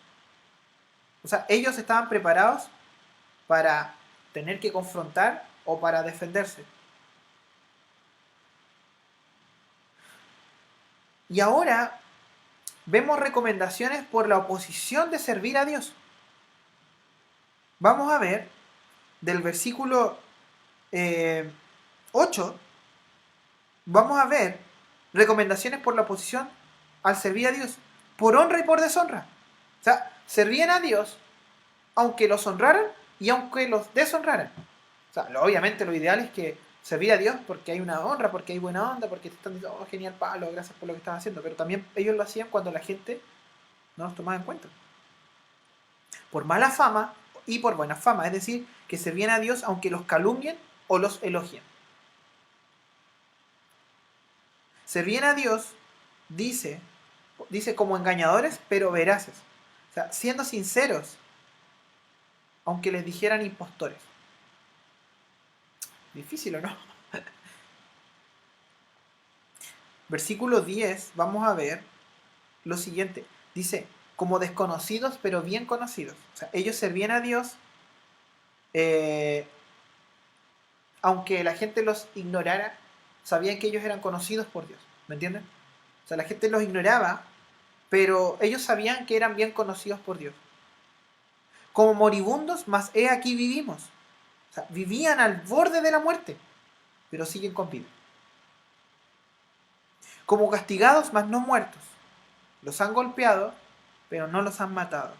O sea, ellos estaban preparados para tener que confrontar o para defenderse. Y ahora vemos recomendaciones por la oposición de servir a Dios. Vamos a ver del versículo 8, vamos a ver recomendaciones por la oposición al servir a Dios, por honra y por deshonra. O sea, servían a Dios aunque los honraran y aunque los deshonraran. O sea, obviamente lo ideal es que servir a Dios porque hay una honra, porque hay buena onda, porque te están diciendo, oh, genial Pablo, gracias por lo que estás haciendo. Pero también ellos lo hacían cuando la gente no los tomaba en cuenta. Por mala fama y por buena fama. Es decir, que servían a Dios aunque los calumnien o los elogien. Servían a Dios, dice como engañadores, pero veraces. O sea, siendo sinceros, aunque les dijeran impostores. Difícil, ¿o no? Versículo 10, vamos a ver lo siguiente. Dice, como desconocidos, pero bien conocidos. O sea, ellos servían a Dios, eh, aunque la gente los ignorara, sabían que ellos eran conocidos por Dios. ¿Me entienden? O sea, la gente los ignoraba, pero ellos sabían que eran bien conocidos por Dios. Como moribundos, mas he aquí vivimos. O sea, vivían al borde de la muerte, pero siguen con vida. Como castigados, mas no muertos. Los han golpeado, pero no los han matado.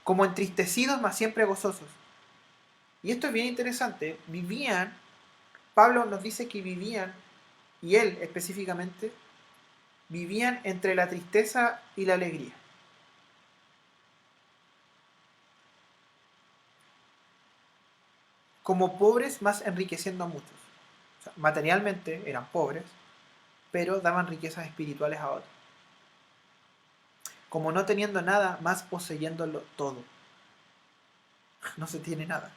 Como entristecidos, mas siempre gozosos. Y esto es bien interesante. Vivían, Pablo nos dice que vivían, y él específicamente, vivían entre la tristeza y la alegría. Como pobres, más enriqueciendo a muchos. O sea, materialmente eran pobres, pero daban riquezas espirituales a otros. Como no teniendo nada, más poseyéndolo todo. No se tiene nada,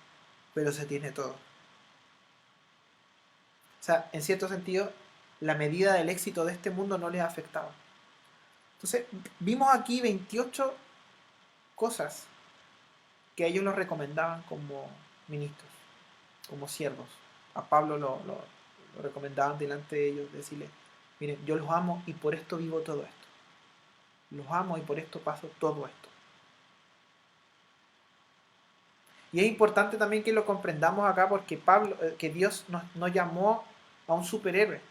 pero se tiene todo. O sea, en cierto sentido, la medida del éxito de este mundo no les afectaba. Entonces, vimos aquí 28 cosas que ellos los recomendaban como ministros, como siervos. A Pablo lo recomendaban delante de ellos, decirle, miren, yo los amo y por esto vivo todo esto. Los amo y por esto paso todo esto. Y es importante también que lo comprendamos acá porque que Dios no llamó a un superhéroe.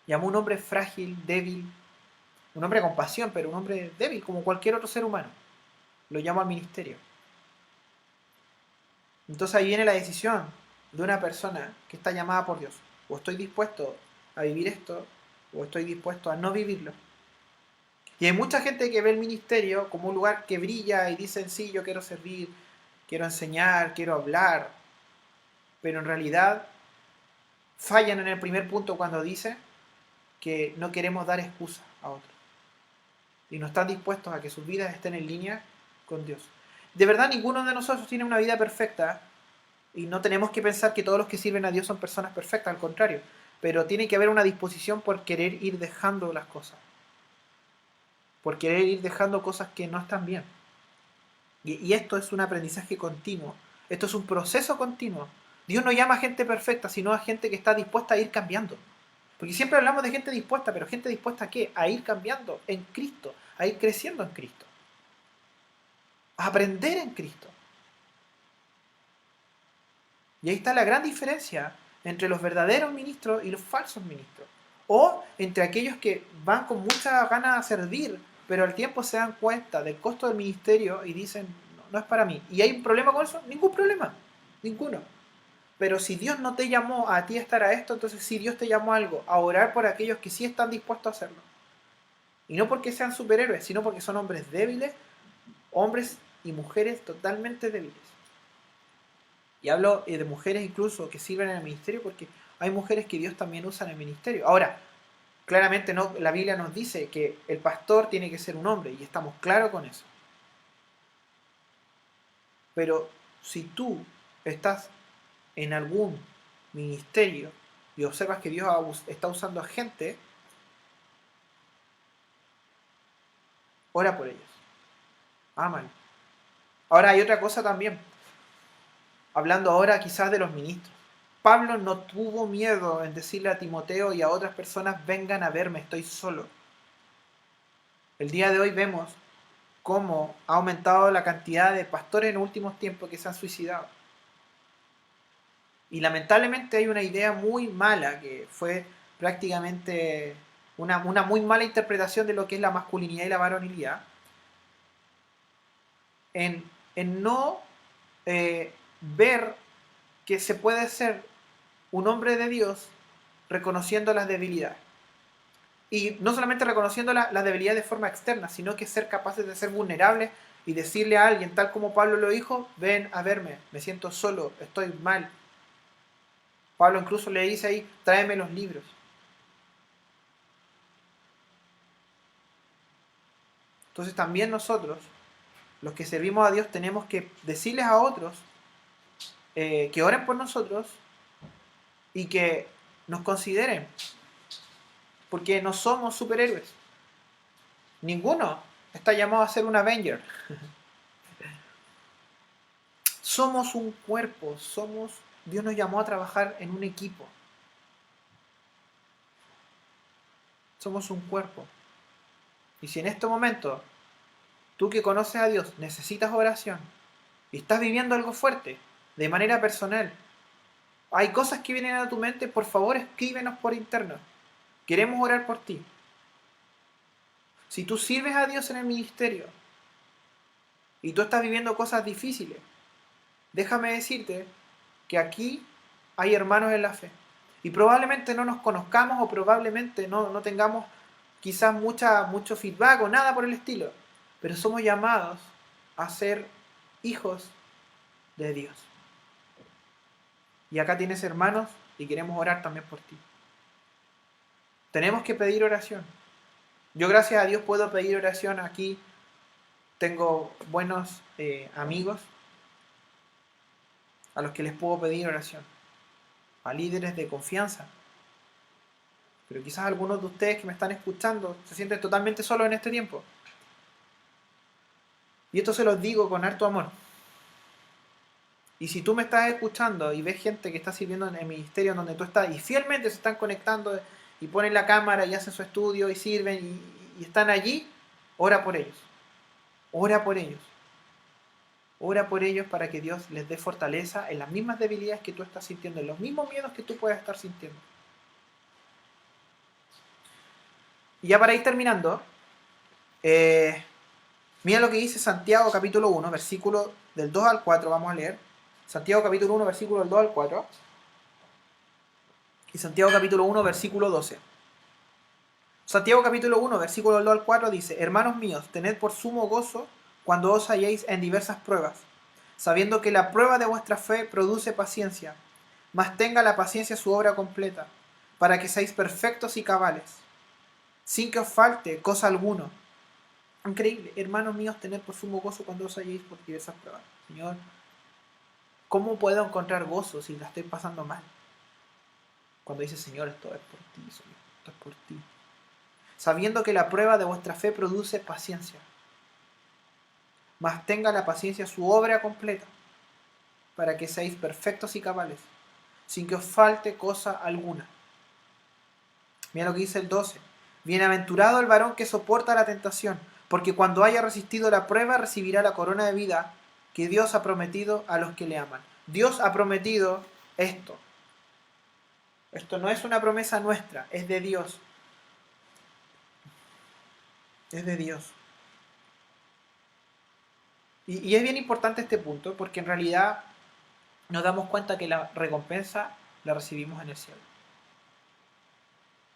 Llamó a un hombre frágil, débil, un hombre con pasión, pero un hombre débil como cualquier otro ser humano. Lo llamó al ministerio. Entonces ahí viene la decisión de una persona que está llamada por Dios. O estoy dispuesto a vivir esto, o estoy dispuesto a no vivirlo. Y hay mucha gente que ve el ministerio como un lugar que brilla y dicen, sí, yo quiero servir, quiero enseñar, quiero hablar, pero en realidad fallan en el primer punto cuando dicen que no queremos dar excusa a otros. Y no están dispuestos a que sus vidas estén en línea con Dios. De verdad, ninguno de nosotros tiene una vida perfecta y no tenemos que pensar que todos los que sirven a Dios son personas perfectas, al contrario. Pero tiene que haber una disposición por querer ir dejando las cosas. Por querer ir dejando cosas que no están bien. Y esto es un aprendizaje continuo. Esto es un proceso continuo. Dios no llama a gente perfecta, sino a gente que está dispuesta a ir cambiando. Porque siempre hablamos de gente dispuesta, pero gente dispuesta ¿a qué? A ir cambiando en Cristo, a ir creciendo en Cristo. A aprender en Cristo. Y ahí está la gran diferencia entre los verdaderos ministros y los falsos ministros. O entre aquellos que van con mucha ganas a servir, pero al tiempo se dan cuenta del costo del ministerio y dicen, no, no es para mí. ¿Y hay un problema con eso? Ningún problema. Ninguno. Pero si Dios no te llamó a ti a estar a esto, entonces si Dios te llamó a algo, a orar por aquellos que sí están dispuestos a hacerlo. Y no porque sean superhéroes, sino porque son hombres débiles, hombres y mujeres totalmente débiles. Y hablo de mujeres incluso que sirven en el ministerio porque hay mujeres que Dios también usa en el ministerio. Ahora, claramente no, la Biblia nos dice que el pastor tiene que ser un hombre y estamos claros con eso. Pero si tú estás en algún ministerio y observas que Dios está usando a gente, ora por ellos. Ámalo. Ahora hay otra cosa también. Hablando ahora quizás de los ministros. Pablo no tuvo miedo en decirle a Timoteo y a otras personas, vengan a verme, estoy solo. El día de hoy vemos cómo ha aumentado la cantidad de pastores en los últimos tiempos que se han suicidado. Y lamentablemente hay una idea muy mala que fue prácticamente una muy mala interpretación de lo que es la masculinidad y la varonilidad en no ver que se puede ser un hombre de Dios reconociendo las debilidades. Y no solamente reconociendo las debilidades de forma externa, sino que ser capaces de ser vulnerables y decirle a alguien, tal como Pablo lo dijo, ven a verme, me siento solo, estoy mal. Pablo incluso le dice ahí, tráeme los libros. Entonces también nosotros, los que servimos a Dios, tenemos que decirles a otros que oren por nosotros y que nos consideren, porque no somos superhéroes. Ninguno está llamado a ser un Avenger. Somos un cuerpo, Dios nos llamó a trabajar en un equipo. Somos un cuerpo. Y si en este momento tú que conoces a Dios necesitas oración y estás viviendo algo fuerte de manera personal, hay cosas que vienen a tu mente, por favor escríbenos por interno. Queremos orar por ti. Si tú sirves a Dios en el ministerio y tú estás viviendo cosas difíciles, déjame decirte que aquí hay hermanos en la fe. Y probablemente no nos conozcamos o probablemente no tengamos quizás mucho feedback o nada por el estilo. Pero somos llamados a ser hijos de Dios. Y acá tienes hermanos y queremos orar también por ti. Tenemos que pedir oración. Yo gracias a Dios puedo pedir oración aquí. Tengo buenos amigos a los que les puedo pedir oración. A líderes de confianza. Pero quizás algunos de ustedes que me están escuchando se sienten totalmente solos en este tiempo. Y esto se los digo con harto amor. Y si tú me estás escuchando y ves gente que está sirviendo en el ministerio donde tú estás y fielmente se están conectando y ponen la cámara y hacen su estudio y sirven y están allí, ora por ellos. Ora por ellos. Ora por ellos para que Dios les dé fortaleza en las mismas debilidades que tú estás sintiendo, en los mismos miedos que tú puedes estar sintiendo. Y ya para ir terminando, mira lo que dice Santiago capítulo 1, versículo del 2 al 4, vamos a leer. Santiago capítulo 1, versículo del 2 al 4. Y Santiago capítulo 1, versículo 12. Santiago capítulo 1, versículo del 2 al 4 dice: Hermanos míos, tened por sumo gozo cuando os halléis en diversas pruebas, sabiendo que la prueba de vuestra fe produce paciencia, mas tenga la paciencia su obra completa, para que seáis perfectos y cabales, sin que os falte cosa alguna. Increíble, hermanos míos, tened por sumo gozo cuando os halléis por diversas pruebas. Señor, ¿cómo puedo encontrar gozo si la estoy pasando mal? Cuando dice, Señor, esto es por ti, Señor, esto es por ti. Sabiendo que la prueba de vuestra fe produce paciencia, mas tenga la paciencia su obra completa, para que seáis perfectos y cabales, sin que os falte cosa alguna. Mira lo que dice el 12. Bienaventurado el varón que soporta la tentación, porque cuando haya resistido la prueba recibirá la corona de vida que Dios ha prometido a los que le aman. Dios ha prometido esto. Esto no es una promesa nuestra, es de Dios. Es de Dios. Y es bien importante este punto, porque en realidad nos damos cuenta que la recompensa la recibimos en el cielo.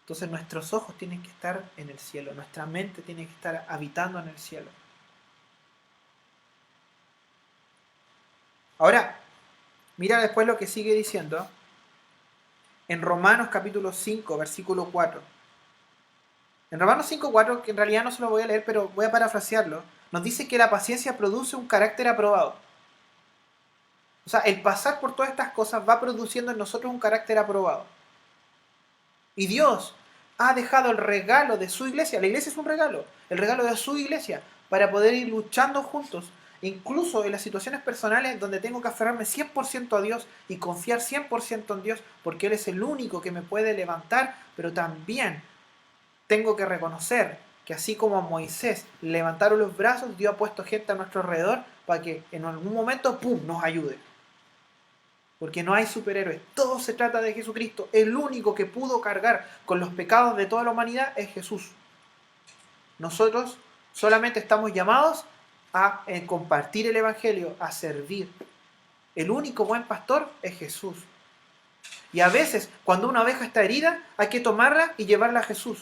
Entonces nuestros ojos tienen que estar en el cielo, nuestra mente tiene que estar habitando en el cielo. Ahora, mira después lo que sigue diciendo en Romanos capítulo 5, versículo 4. En Romanos 5, 4, que en realidad no se lo voy a leer, pero voy a parafrasearlo, nos dice que la paciencia produce un carácter aprobado. O sea, el pasar por todas estas cosas va produciendo en nosotros un carácter aprobado. Y Dios ha dejado el regalo de su iglesia, la iglesia es un regalo, el regalo de su iglesia, para poder ir luchando juntos, incluso en las situaciones personales donde tengo que aferrarme 100% a Dios y confiar 100% en Dios, porque Él es el único que me puede levantar, pero también tengo que reconocer que así como a Moisés levantaron los brazos, Dios ha puesto gente a nuestro alrededor para que en algún momento, ¡pum!, nos ayude. Porque no hay superhéroes, todo se trata de Jesucristo. El único que pudo cargar con los pecados de toda la humanidad es Jesús. Nosotros solamente estamos llamados a compartir el Evangelio, a servir. El único buen pastor es Jesús. Y a veces, cuando una oveja está herida, hay que tomarla y llevarla a Jesús.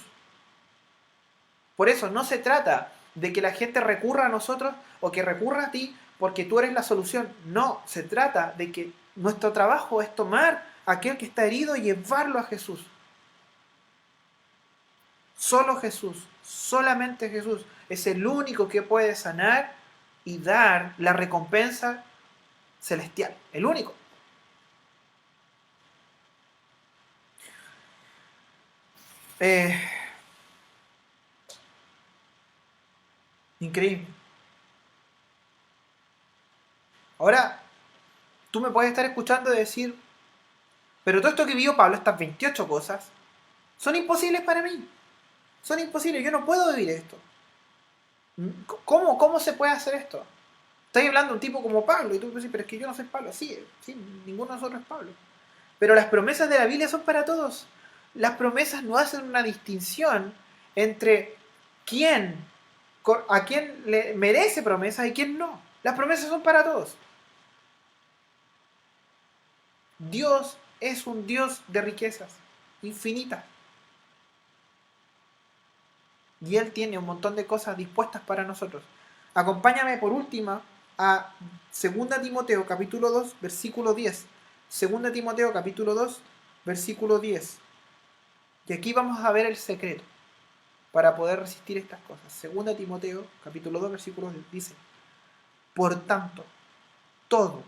Por eso no se trata de que la gente recurra a nosotros o que recurra a ti porque tú eres la solución. No, se trata de que nuestro trabajo es tomar a aquel que está herido y llevarlo a Jesús. Solo Jesús, solamente Jesús es el único que puede sanar y dar la recompensa celestial. El único. Eh, Increíble. Ahora, tú me puedes estar escuchando y decir, pero todo esto que vio Pablo, estas 28 cosas, son imposibles para mí. Son imposibles, yo no puedo vivir esto. ¿Cómo se puede hacer esto? Estoy hablando de un tipo como Pablo y tú dices, pero es que yo no soy Pablo. Sí, sí, ninguno de nosotros es Pablo. Pero las promesas de la Biblia son para todos. Las promesas no hacen una distinción entre quién, a quién le merece promesas y quién no. Las promesas son para todos. Dios es un Dios de riquezas infinitas. Y Él tiene un montón de cosas dispuestas para nosotros. Acompáñame por última a 2 Timoteo capítulo 2, versículo 10. 2 Timoteo capítulo 2, versículo 10. Y aquí vamos a ver el secreto para poder resistir estas cosas. 2 Timoteo capítulo 2, versículo 10 dice: por tanto, todo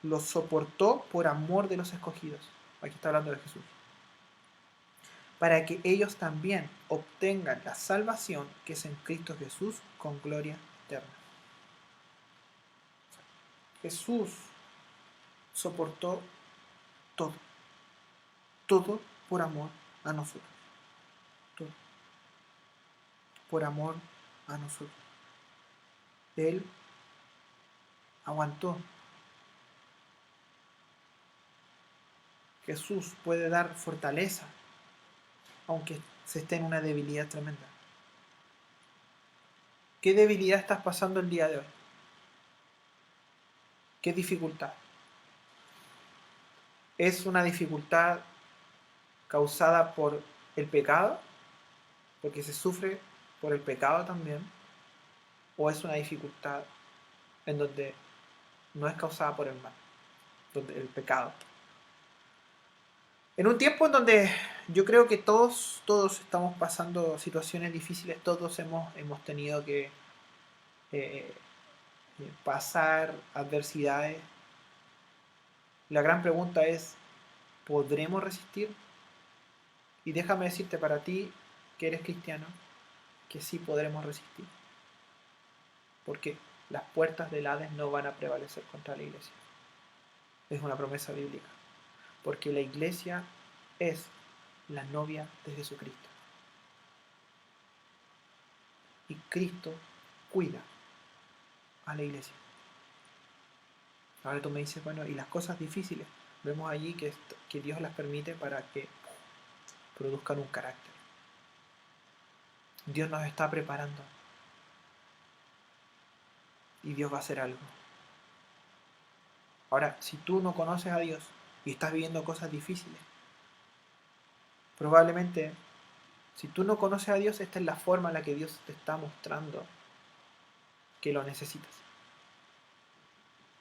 lo soportó por amor de los escogidos. Aquí está hablando de Jesús. Para que ellos también obtengan la salvación que es en Cristo Jesús con gloria eterna. Jesús soportó todo, todo por amor a nosotros, todo por amor a nosotros. Él aguantó. Jesús puede dar fortaleza, aunque se esté en una debilidad tremenda. ¿Qué debilidad estás pasando el día de hoy? ¿Qué dificultad? ¿Es una dificultad causada por el pecado? Porque se sufre por el pecado también. ¿O es una dificultad en donde no es causada por el mal, donde el pecado? En un tiempo en donde yo creo que todos estamos pasando situaciones difíciles, todos hemos tenido que eh, pasar adversidades. La gran pregunta es, ¿podremos resistir? Y déjame decirte para ti, que eres cristiano, que sí podremos resistir. Porque las puertas del Hades no van a prevalecer contra la iglesia. Es una promesa bíblica. Porque la iglesia es la novia de Jesucristo. Y Cristo cuida a la iglesia. Ahora tú me dices, bueno, y las cosas difíciles, vemos allí que Dios las permite para que produzcan un carácter. Dios nos está preparando. Y Dios va a hacer algo. Ahora, si tú no conoces a Dios y estás viviendo cosas difíciles, probablemente, si tú no conoces a Dios, esta es la forma en la que Dios te está mostrando que lo necesitas.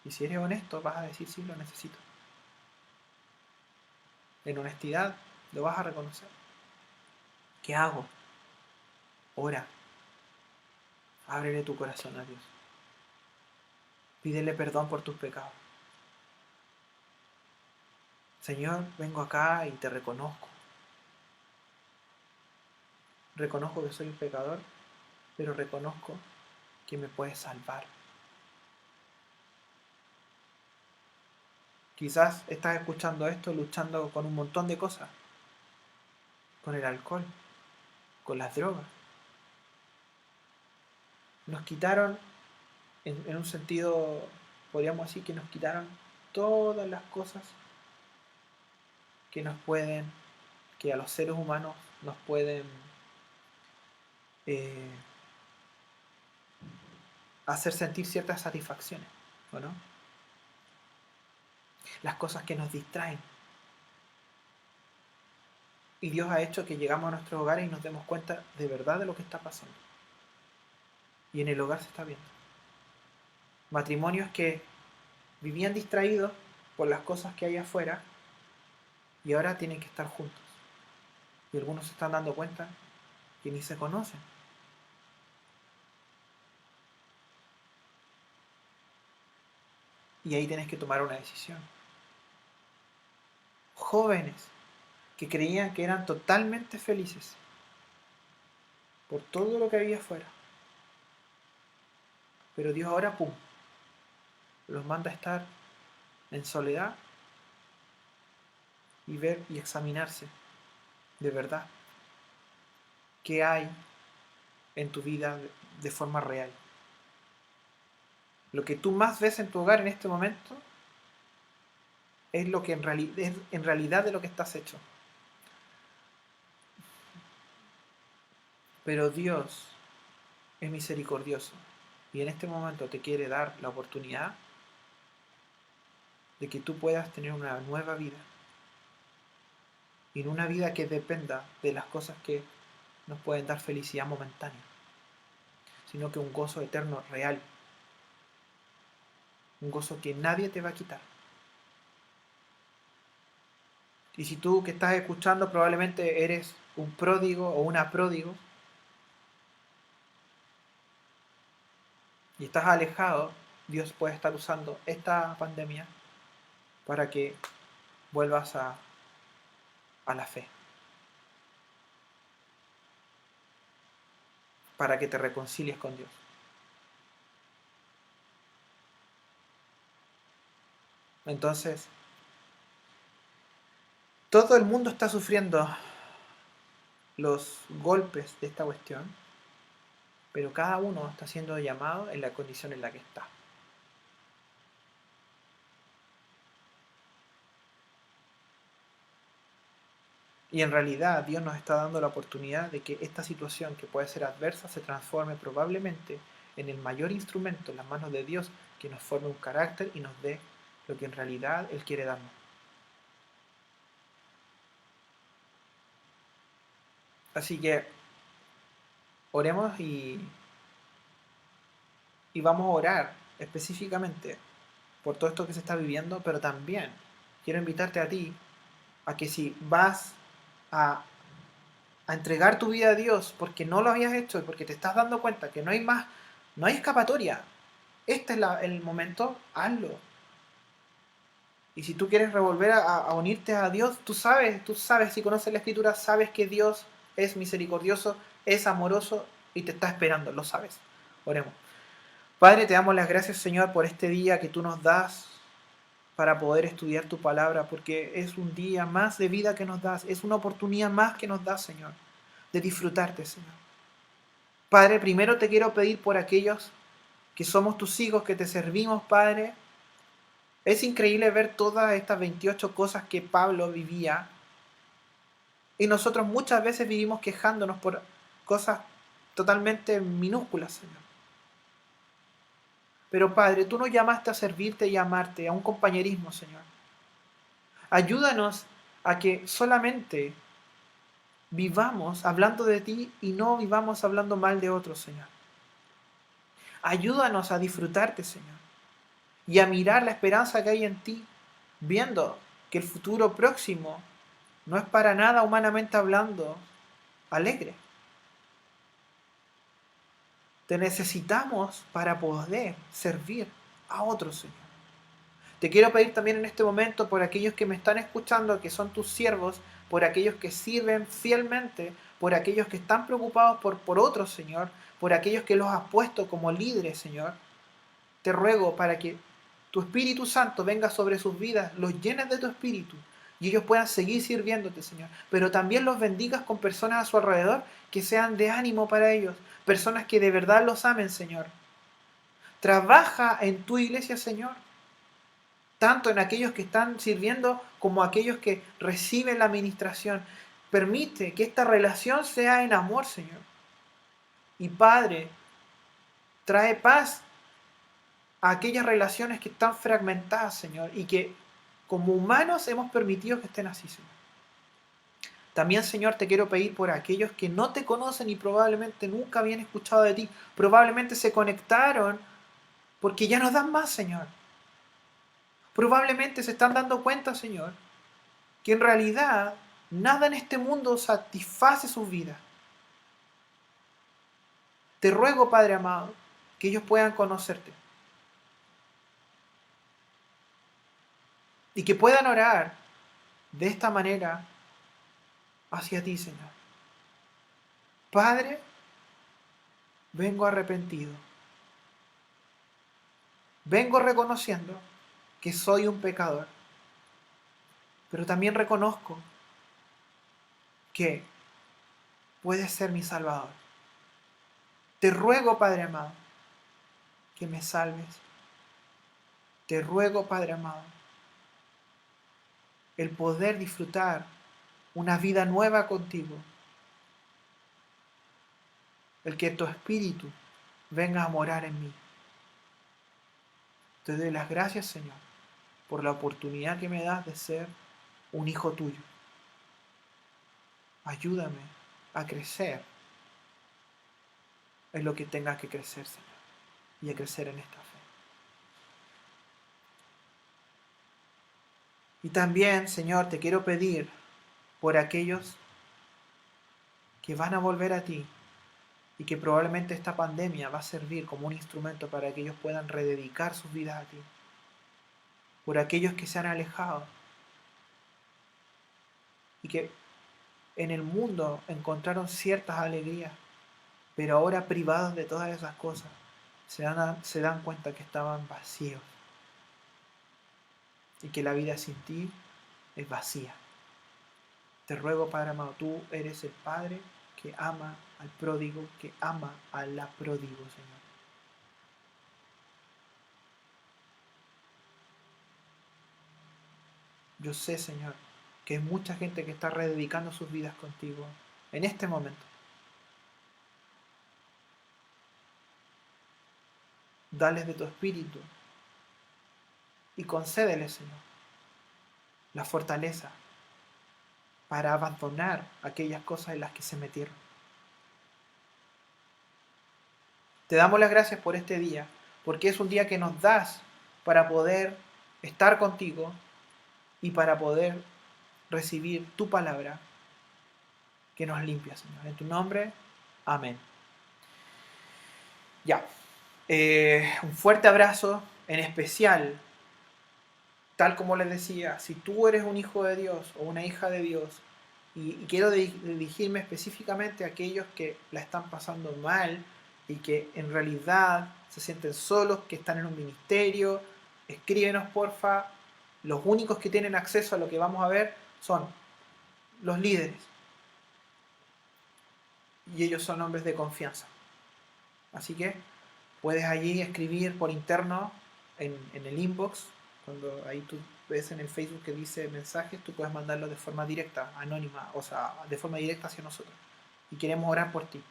Y si eres honesto, vas a decir, sí, lo necesito. En honestidad, lo vas a reconocer. ¿Qué hago? Ora. Ábrele tu corazón a Dios. Pídele perdón por tus pecados. Señor, vengo acá y te reconozco. Reconozco que soy un pecador, pero reconozco que me puedes salvar. Quizás estás escuchando esto luchando con un montón de cosas. Con el alcohol, con las drogas. Nos quitaron, en un sentido, podríamos decir que nos quitaron todas las cosas que nos pueden, que a los seres humanos nos pueden eh, hacer sentir ciertas satisfacciones, ¿o no? las cosas que nos distraen. Y Dios ha hecho que llegamos a nuestros hogares y nos demos cuenta de verdad de lo que está pasando. Y en el hogar se está viendo. Matrimonios que vivían distraídos por las cosas que hay afuera y ahora tienen que estar juntos. Y algunos se están dando cuenta que ni se conocen. Y ahí tienes que tomar una decisión. Jóvenes que creían que eran totalmente felices por todo lo que había afuera. Pero Dios ahora, pum, los manda a estar en soledad y ver y examinarse de verdad qué hay en tu vida de forma real. Lo que tú más ves en tu hogar en este momento es lo que es en realidad de lo que estás hecho. Pero Dios es misericordioso y en este momento te quiere dar la oportunidad de que tú puedas tener una nueva vida. Y en una vida que dependa de las cosas que nos pueden dar felicidad momentánea, sino que un gozo eterno real. Un gozo que nadie te va a quitar. Y si tú que estás escuchando probablemente eres un pródigo o una pródigo y estás alejado, Dios puede estar usando esta pandemia para que vuelvas a la fe. Para que te reconcilies con Dios. Entonces, todo el mundo está sufriendo los golpes de esta cuestión, pero cada uno está siendo llamado en la condición en la que está. Y en realidad Dios nos está dando la oportunidad de que esta situación que puede ser adversa se transforme probablemente en el mayor instrumento en las manos de Dios que nos forme un carácter y nos dé lo que en realidad Él quiere darnos. Así que oremos y vamos a orar específicamente por todo esto que se está viviendo, pero también quiero invitarte a ti a que si vas a, a entregar tu vida a Dios porque no lo habías hecho y porque te estás dando cuenta que no hay más, no hay escapatoria, este es el momento, hazlo. Y si tú quieres volver a unirte a Dios, tú sabes, si conoces la Escritura, sabes que Dios es misericordioso, es amoroso y te está esperando, lo sabes. Oremos. Padre, te damos las gracias, Señor, por este día que tú nos das para poder estudiar tu palabra, porque es un día más de vida que nos das, es una oportunidad más que nos das, Señor, de disfrutarte, Señor. Padre, primero te quiero pedir por aquellos que somos tus hijos, que te servimos, Padre. Es increíble ver todas estas 28 cosas que Pablo vivía y nosotros muchas veces vivimos quejándonos por cosas totalmente minúsculas, Señor. Pero Padre, tú nos llamaste a servirte y a amarte, a un compañerismo, Señor. Ayúdanos a que solamente vivamos hablando de ti y no vivamos hablando mal de otros, Señor. Ayúdanos a disfrutarte, Señor, y a mirar la esperanza que hay en ti, viendo que el futuro próximo no es para nada, humanamente hablando, alegre. Te necesitamos para poder servir a otros, Señor. Te quiero pedir también en este momento por aquellos que me están escuchando, que son tus siervos, por aquellos que sirven fielmente, por aquellos que están preocupados por otros, Señor, por aquellos que los has puesto como líderes, Señor. Te ruego para que tu Espíritu Santo venga sobre sus vidas, los llenes de tu Espíritu y ellos puedan seguir sirviéndote, Señor. Pero también los bendigas con personas a su alrededor que sean de ánimo para ellos, personas que de verdad los amen, Señor. Trabaja en tu iglesia, Señor, tanto en aquellos que están sirviendo como aquellos que reciben la administración. Permite que esta relación sea en amor, Señor. Y Padre, trae paz a aquellas relaciones que están fragmentadas, Señor, y que como humanos hemos permitido que estén así, Señor. También, Señor, te quiero pedir por aquellos que no te conocen y probablemente nunca habían escuchado de ti. Probablemente se conectaron porque ya nos dan más, Señor. Probablemente se están dando cuenta, Señor, que en realidad nada en este mundo satisface sus vidas. Te ruego, Padre amado, que ellos puedan conocerte y que puedan orar de esta manera hacia ti, Señor. Padre, vengo arrepentido. Vengo reconociendo que soy un pecador, pero también reconozco que puedes ser mi Salvador. Te ruego, Padre amado, que me salves. Te ruego, Padre amado, el poder disfrutar una vida nueva contigo. El que tu Espíritu venga a morar en mí. Te doy las gracias, Señor, por la oportunidad que me das de ser un hijo tuyo. Ayúdame a crecer en lo que tenga que crecer, Señor, y a crecer en esta fe. Y también, Señor, te quiero pedir por aquellos que van a volver a ti y que probablemente esta pandemia va a servir como un instrumento para que ellos puedan rededicar sus vidas a ti. Por aquellos que se han alejado y que en el mundo encontraron ciertas alegrías, pero ahora privados de todas esas cosas, se dan cuenta que estaban vacíos y que la vida sin ti es vacía. Te ruego, Padre amado, tú eres el Padre que ama al pródigo, que ama a la pródigo, Señor. Yo sé, Señor, que hay mucha gente que está rededicando sus vidas contigo en este momento. Dales de tu espíritu y concédeles, Señor, la fortaleza para abandonar aquellas cosas en las que se metieron. Te damos las gracias por este día, porque es un día que nos das para poder estar contigo y para poder recibir tu palabra que nos limpia, Señor. En tu nombre, amén. Ya. Un fuerte abrazo, en especial, tal como les decía, si tú eres un hijo de Dios o una hija de Dios, y quiero dirigirme específicamente a aquellos que la están pasando mal y que en realidad se sienten solos, que están en un ministerio, escríbenos porfa. Los únicos que tienen acceso a lo que vamos a ver son los líderes. Y ellos son hombres de confianza. Así que puedes allí escribir por interno en el inbox, cuando ahí tú ves en el Facebook que dice mensajes, tú puedes mandarlo de forma directa, anónima, o sea, de forma directa hacia nosotros. Y queremos orar por ti.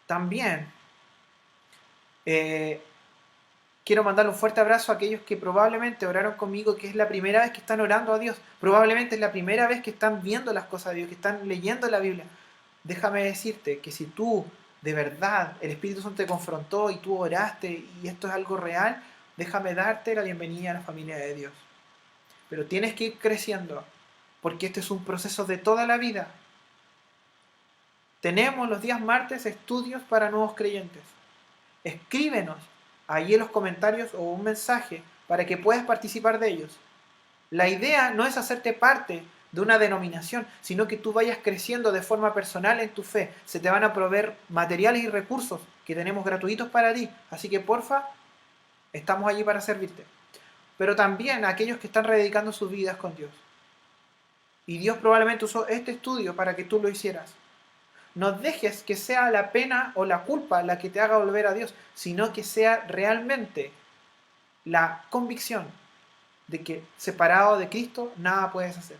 También quiero mandarle un fuerte abrazo a aquellos que probablemente oraron conmigo, que es la primera vez que están orando a Dios. Probablemente es la primera vez que están viendo las cosas de Dios, que están leyendo la Biblia. Déjame decirte que si tú de verdad el Espíritu Santo te confrontó y tú oraste y esto es algo real, déjame darte la bienvenida a la familia de Dios. Pero tienes que ir creciendo, porque este es un proceso de toda la vida. Tenemos los días martes estudios para nuevos creyentes. Escríbenos ahí en los comentarios o un mensaje para que puedas participar de ellos. La idea no es hacerte parte de una denominación, sino que tú vayas creciendo de forma personal en tu fe. Se te van a proveer materiales y recursos que tenemos gratuitos para ti. Así que porfa, estamos allí para servirte. Pero también a aquellos que están rededicando sus vidas con Dios. Y Dios probablemente usó este estudio para que tú lo hicieras. No dejes que sea la pena o la culpa la que te haga volver a Dios, sino que sea realmente la convicción de que separado de Cristo nada puedes hacer.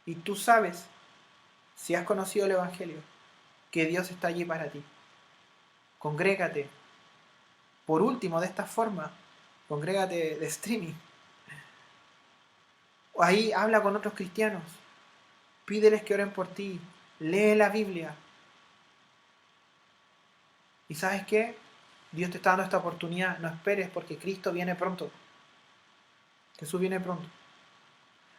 Y tú sabes, si has conocido el Evangelio, que Dios está allí para ti. Congrégate. Por último, de esta forma, congrégate de streaming. Ahí habla con otros cristianos. Pídeles que oren por ti. Lee la Biblia. ¿Y sabes qué? Dios te está dando esta oportunidad. No esperes porque Cristo viene pronto. Jesús viene pronto.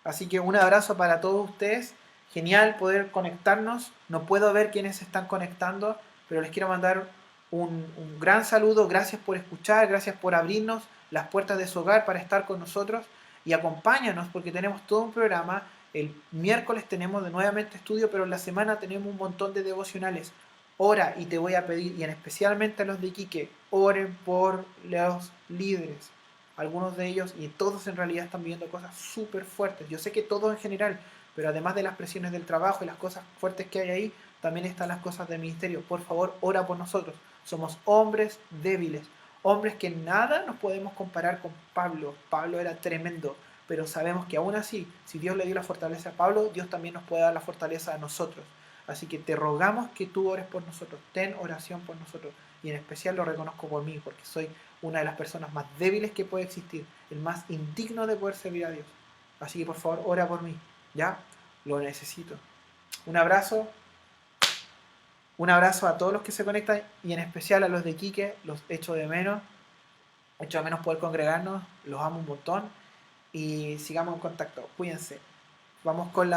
Así que un abrazo para todos ustedes. Genial poder conectarnos. No puedo ver quiénes se están conectando, pero les quiero mandar un gran saludo. Gracias por escuchar, gracias por abrirnos las puertas de su hogar para estar con nosotros. Y acompáñanos porque tenemos todo un programa. El miércoles tenemos de nuevamente estudio, pero en la semana tenemos un montón de devocionales. Ora y te voy a pedir, y en especialmente a los de Iquique, oren por los líderes. Algunos de ellos, y todos en realidad están viviendo cosas súper fuertes. Yo sé que todos en general, pero además de las presiones del trabajo y las cosas fuertes que hay ahí, también están las cosas del ministerio. Por favor, ora por nosotros. Somos hombres débiles, hombres que nada nos podemos comparar con Pablo. Pablo era tremendo, pero sabemos que aún así, si Dios le dio la fortaleza a Pablo, Dios también nos puede dar la fortaleza a nosotros. Así que te rogamos que tú ores por nosotros, ten oración por nosotros. Y en especial lo reconozco por mí, porque soy una de las personas más débiles que puede existir, el más indigno de poder servir a Dios. Así que por favor, ora por mí, ¿ya? Lo necesito. Un abrazo, un abrazo a todos los que se conectan y en especial a los de Quique, los echo de menos. Echo de menos poder congregarnos, los amo un montón y sigamos en contacto. Cuídense. Vamos con la